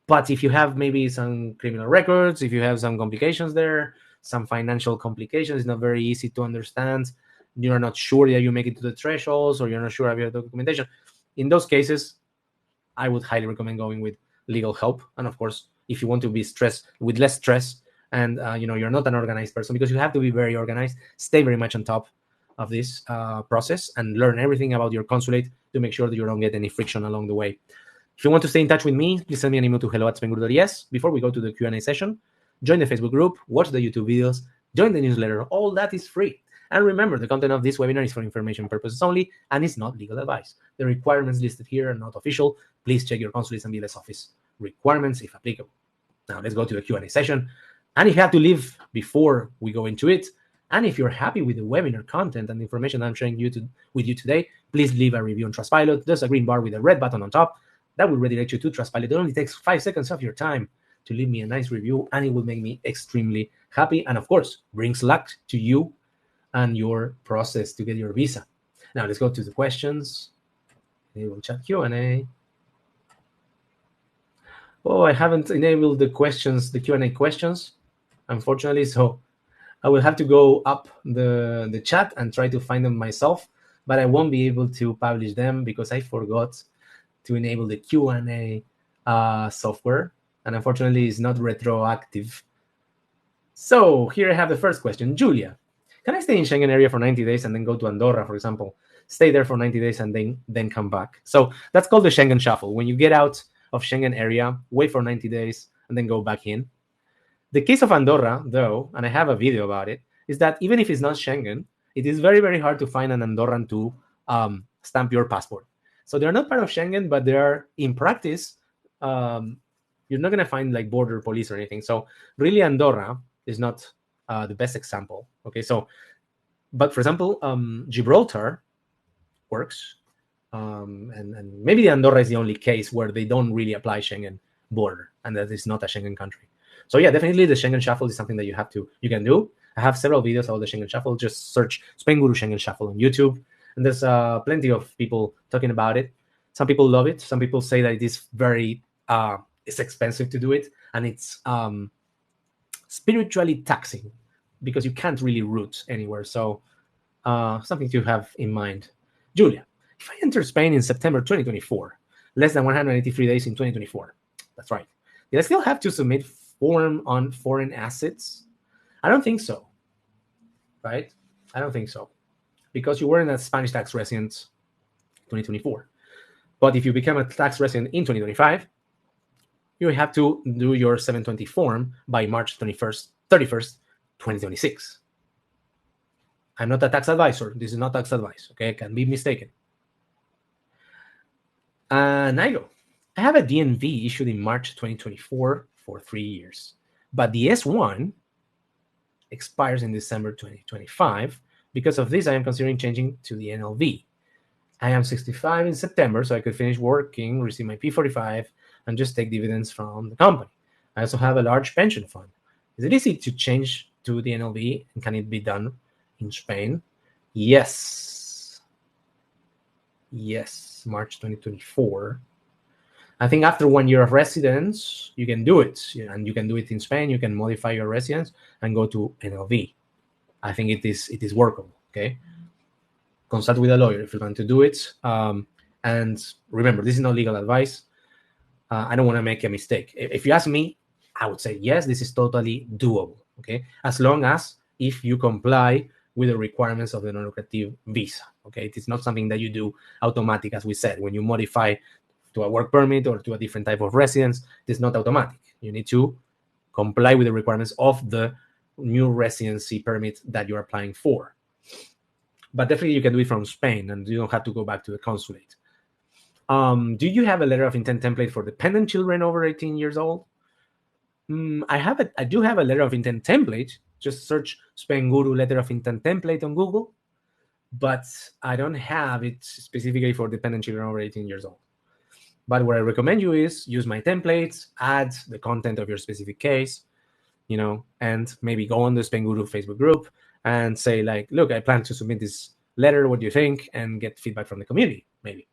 Speaker 1: But if you have maybe some criminal records, if you have some complications there, some financial complications, it's not very easy to understand. You're not sure that you make it to the thresholds, or you're not sure about the documentation. In those cases, I would highly recommend going with legal help. And of course, if you want to be with less stress, and you're not an organized person, because you have to be very organized, stay very much on top of this process and learn everything about your consulate to make sure that you don't get any friction along the way. If you want to stay in touch with me, please send me an email to hello@spainguru.es. Before we go to the Q&A session, join the Facebook group, watch the YouTube videos, join the newsletter. All that is free. And remember, the content of this webinar is for information purposes only and is not legal advice. The requirements listed here are not official. Please check your consulate's and MLS office requirements if applicable. Now let's go to the Q&A session. And if you have to leave before we go into it, and if you're happy with the webinar content and the information I'm sharing with you today, please leave a review on Trustpilot. There's a green bar with a red button on top. That will redirect you to Trustpilot. It only takes 5 seconds of your time to leave me a nice review, and it will make me extremely happy. And of course, brings luck to you and your process to get your visa. Now let's go to the questions. Enable chat Q&A. Oh, I haven't enabled the questions, the Q&A questions, unfortunately. So I will have to go up the chat and try to find them myself, but I won't be able to publish them because I forgot to enable the Q&A software, and unfortunately it's not retroactive. So here I have the first question. Julia, can I stay in Schengen area for 90 days and then go to Andorra, for example? Stay there for 90 days and then come back. So that's called the Schengen shuffle. When you get out of Schengen area, wait for 90 days, and then go back in. The case of Andorra, though, and I have a video about it, is that even if it's not Schengen, it is very, very hard to find an Andorran to stamp your passport. So they're not part of Schengen, but they are, in practice, you're not going to find like border police or anything. So really, Andorra is not the best example. Okay, so, but for example, Gibraltar works. And maybe the Andorra is the only case where they don't really apply Schengen border, and that is not a Schengen country. So yeah, definitely the Schengen shuffle is something that you can do. I have several videos about the Schengen shuffle. Just search Spainguru Schengen shuffle on YouTube, and there's plenty of people talking about it. Some people love it. Some people say that it is very it's expensive to do it, and it's spiritually taxing because you can't really route anywhere. So something to have in mind. Julia, if I enter Spain in September 2024, less than 183 days in 2024, that's right. Did I still have to submit form on foreign assets? I don't think so, right? I don't think so, because you weren't a Spanish tax resident 2024. But if you become a tax resident in 2025, you have to do your 720 form by March 31st, 2026. I'm not a tax advisor. This is not tax advice, okay? It can be mistaken. Nigel, I have a DNV issued in March 2024 for 3 years, but the S1 expires in December 2025. Because of this, I am considering changing to the NLV. I am 65 in September, so I could finish working, receive my P45, and just take dividends from the company. I also have a large pension fund. Is it easy to change to the NLV, and can it be done in Spain? Yes. Yes, March 2024. I think after 1 year of residence, you can do it. And you can do it in Spain. You can modify your residence and go to NLV. I think it is workable, okay? Consult with a lawyer if you want to do it. And remember, this is not legal advice. I don't want to make a mistake. If you ask me, I would say, yes, this is totally doable, okay? As long as if you comply with the requirements of the non-lucrative visa, okay? It is not something that you do automatic, as we said. When you modify to a work permit or to a different type of residence, it is not automatic. You need to comply with the requirements of the new residency permit that you're applying for. But definitely you can do it from Spain, and you don't have to go back to the consulate. Do you have a letter of intent template for dependent children over 18 years old? I do have a letter of intent template. Just search Spainguru letter of intent template on Google, but I don't have it specifically for dependent children over 18 years old. But what I recommend you is use my templates, add the content of your specific case, and maybe go on the Spainguru Facebook group and say, like, look, I plan to submit this letter. What do you think? And get feedback from the community, maybe.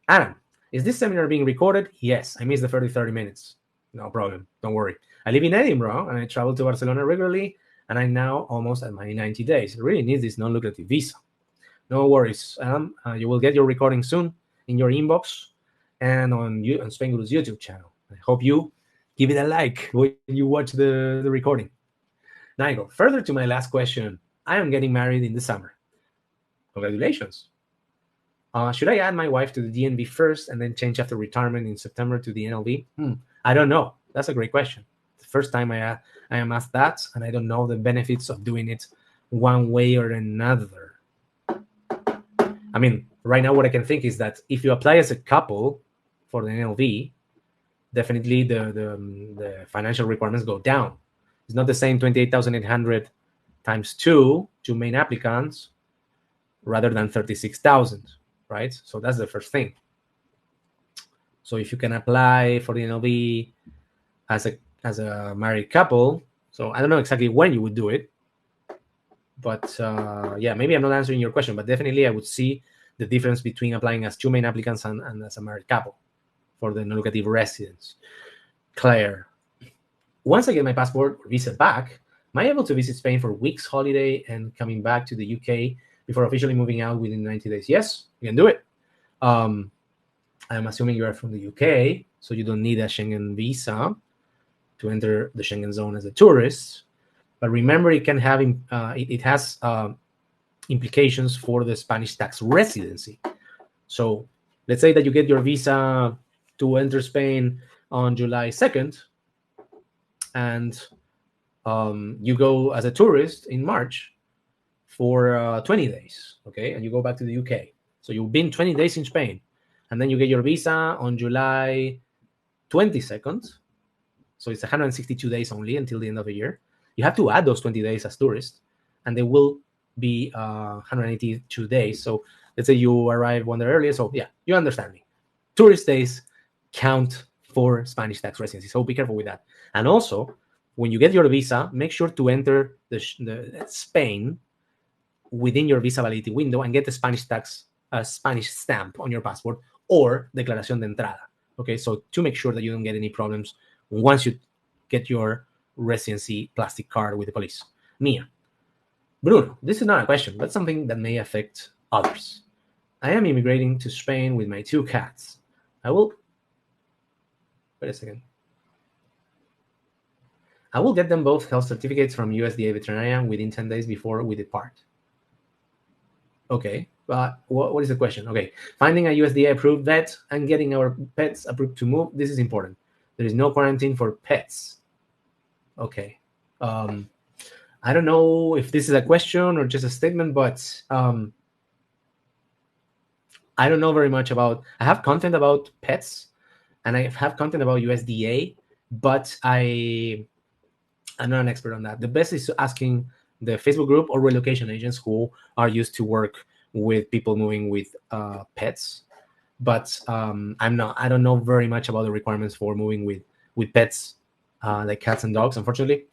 Speaker 1: Adam, is this seminar being recorded? Yes, I missed the 30 minutes. No problem. Don't worry. I live in Edinburgh, and I travel to Barcelona regularly, and I'm now almost at my 90 days. I really need this non-lucrative visa. No worries, Adam. You will get your recording soon in your inbox and on Spainguru's YouTube channel. I hope you give it a like when you watch the recording. Nigel, further to my last question, I am getting married in the summer. Congratulations. Should I add my wife to the DNV first and then change after retirement in September to the NLV? I don't know. That's a great question. The first time I am asked that, and I don't know the benefits of doing it one way or another. I mean, right now what I can think is that if you apply as a couple for the NLV, definitely the financial requirements go down. It's not the same 28,800 times two main applicants rather than 36,000, right? So that's the first thing. So if you can apply for the NLV as a married couple, so I don't know exactly when you would do it, but yeah, maybe I'm not answering your question, but definitely I would see the difference between applying as two main applicants and as a married couple for the non-lucrative residence. Claire, once I get my passport or visa back, am I able to visit Spain for weeks holiday and coming back to the UK before officially moving out within 90 days? Yes, you can do it. I'm assuming you are from the UK, so you don't need a Schengen visa to enter the Schengen zone as a tourist. But remember, it can have it has implications for the Spanish tax residency. So let's say that you get your visa to enter Spain on July 2nd, and you go as a tourist in March for 20 days, okay? And you go back to the UK. So you've been 20 days in Spain, and then you get your visa on July 22nd. So it's 162 days only until the end of the year. You have to add those 20 days as tourist, and they will be 182 days. So let's say you arrive 1 day earlier. So yeah, you understand me. Tourist days count for Spanish tax residency. So be careful with that. And also, when you get your visa, make sure to enter the Spain within your visa validity window and get the Spanish tax Spanish stamp on your passport or declaración de entrada. Okay, so to make sure that you don't get any problems once you get your residency plastic card with the police. Mia. Bruno, this is not a question, but something that may affect others. I am immigrating to Spain with my 2 cats. I will... Wait a second. I will get them both health certificates from USDA veterinarian within 10 days before we depart. Okay, but what is the question? Okay, finding a USDA approved vet and getting our pets approved to move. This is important. There is no quarantine for pets. Okay. I don't know if this is a question or just a statement, but I don't know very much about... I have content about pets and I have content about USDA, but I'm not an expert on that. The best is asking the Facebook group or relocation agents who are used to work with people moving with pets. But I don't know very much about the requirements for moving with pets, like cats and dogs, unfortunately.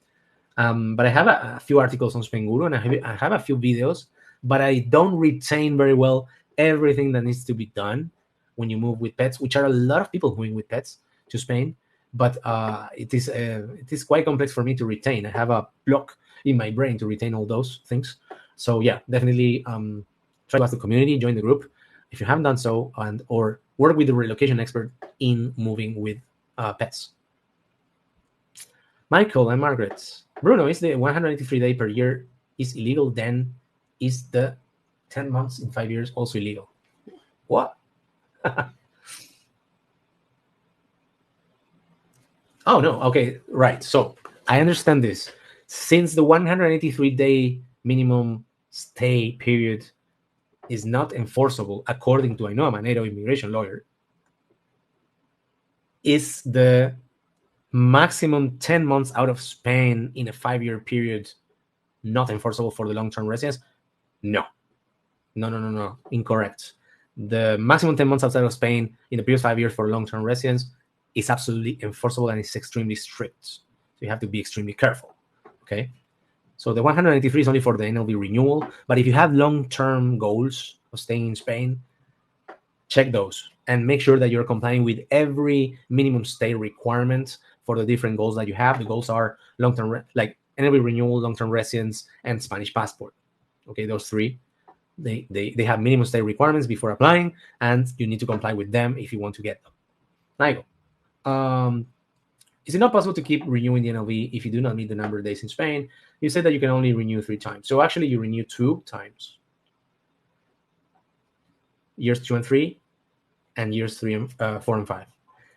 Speaker 1: But I have a few articles on Spainguru, and I have a few videos, but I don't retain very well everything that needs to be done when you move with pets, which are a lot of people moving with pets to Spain. But it is quite complex for me to retain. I have a block in my brain to retain all those things. So yeah, definitely try to ask the community, join the group if you haven't done so, and or work with the relocation expert in moving with pets. Michael and Margaret. Bruno, is the 183 day per year is illegal? Then is the 10 months in 5 years also illegal? What? Oh, no. Okay, right. So I understand this. Since the 183-day minimum stay period is not enforceable, according to, I know I'm a native immigration lawyer, is the maximum 10 months out of Spain in a 5-year period not enforceable for the long-term residents? No. Incorrect. The maximum 10 months outside of Spain in the previous 5 years for long-term residents is absolutely enforceable and it's extremely strict. So you have to be extremely careful. Okay. So the 183 is only for the NLV renewal. But if you have long-term goals of staying in Spain, check those and make sure that you're complying with every minimum stay requirement for the different goals that you have. The goals are long-term, like NLV renewal, long-term residence, and Spanish passport. Okay, those three. They have minimum stay requirements before applying, and you need to comply with them if you want to get them. Nigel, is it not possible to keep renewing the NLV if you do not meet the number of days in Spain? You said that you can only renew 3 times. So actually, you renew 2 times. Years 2 and 3, and years 4 and 5.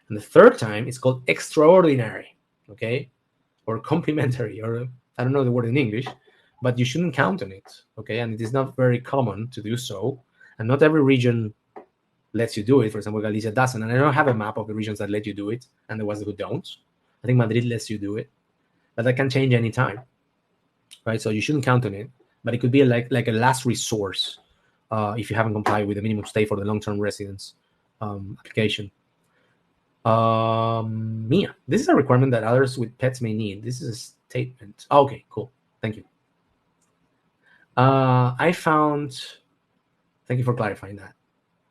Speaker 1: And the third time is called extraordinary, okay? Or complimentary, or I don't know the word in English, but you shouldn't count on it, okay? And it is not very common to do so. And not every region lets you do it. For example, Galicia doesn't, and I don't have a map of the regions that let you do it and the ones who don't. I think Madrid lets you do it, but that can change any time, right? So you shouldn't count on it, but it could be like a last resource if you haven't complied with the minimum stay for the long-term residence application. Mia, this is a requirement that others with pets may need. This is a statement. Oh, okay, cool. Thank you. Thank you for clarifying that.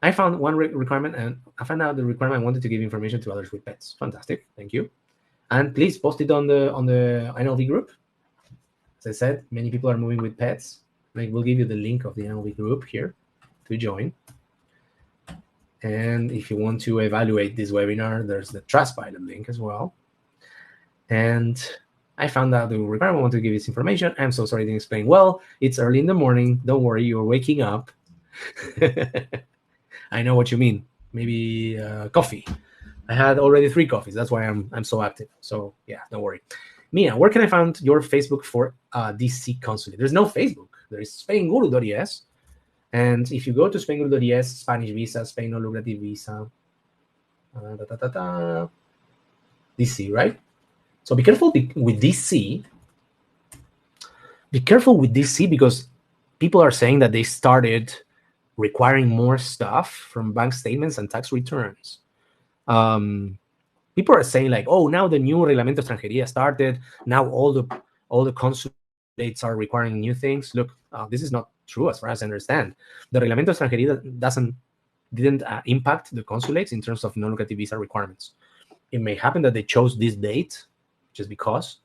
Speaker 1: I found one requirement, and I found out the requirement I wanted to give information to others with pets. Fantastic. Thank you. And please post it on the NLV group. As I said, many people are moving with pets. We'll give you the link of the NLV group here to join. And if you want to evaluate this webinar, there's the Trustpilot link as well. And I found out the requirement I want to give this information. I'm so sorry I didn't explain well. It's early in the morning. Don't worry, you're waking up. I know what you mean. Maybe coffee. I had already 3 coffees. That's why I'm so active. So yeah, don't worry. Mia, where can I find your Facebook for DC consulate? There's no Facebook. There is Spainguru.es. And if you go to Spainguru.es, Spanish visa, Spain non-lucrative visa, DC, right? So be careful with DC. Be careful with DC because people are saying that they started requiring more stuff from bank statements and tax returns. People are saying like, oh, now the new Reglamento Extranjería started. Now all the consulates are requiring new things. Look, this is not true as far as I understand. The Reglamento Extranjería didn't impact the consulates in terms of non-lucrative visa requirements. It may happen that they chose this date just because.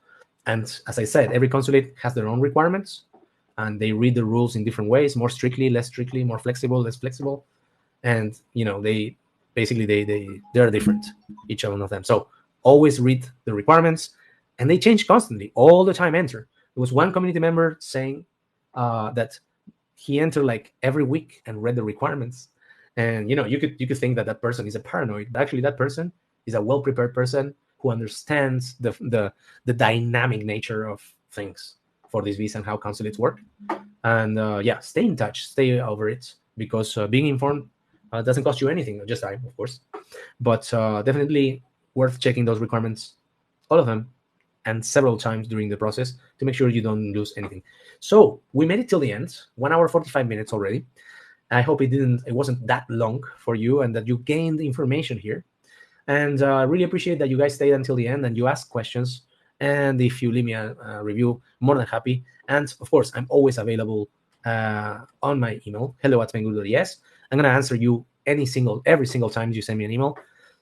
Speaker 1: And as I said, every consulate has their own requirements, and they read the rules in different ways, more strictly, less strictly, more flexible, less flexible. And, they are different, each one of them. So always read the requirements, and they change constantly, all the time. Enter. There was one community member saying that he entered like every week and read the requirements. And, you could think that person is a paranoid, but actually that person is a well-prepared person who understands the dynamic nature of things for this visa and how consulates work. And stay in touch, stay over it, because being informed doesn't cost you anything, just time, of course. But definitely worth checking those requirements, all of them, and several times during the process to make sure you don't lose anything. So we made it till the end, 1 hour, 45 minutes already. I hope it wasn't that long for you and that you gained information here. And I really appreciate that you guys stayed until the end and you asked questions. And if you leave me a review, more than happy. And of course, I'm always available on my email, hello@spainguru.es. I'm going to answer you every single time you send me an email.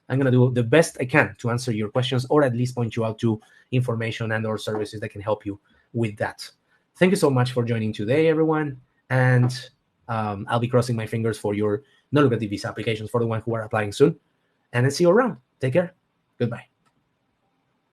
Speaker 1: I'm going to do the best I can to answer your questions, or at least point you out to information and or services that can help you with that. Thank you so much for joining today, everyone. And I'll be crossing my fingers for your non-lucrative visa applications for the ones who are applying soon. And I'll see you around. Take care. Goodbye.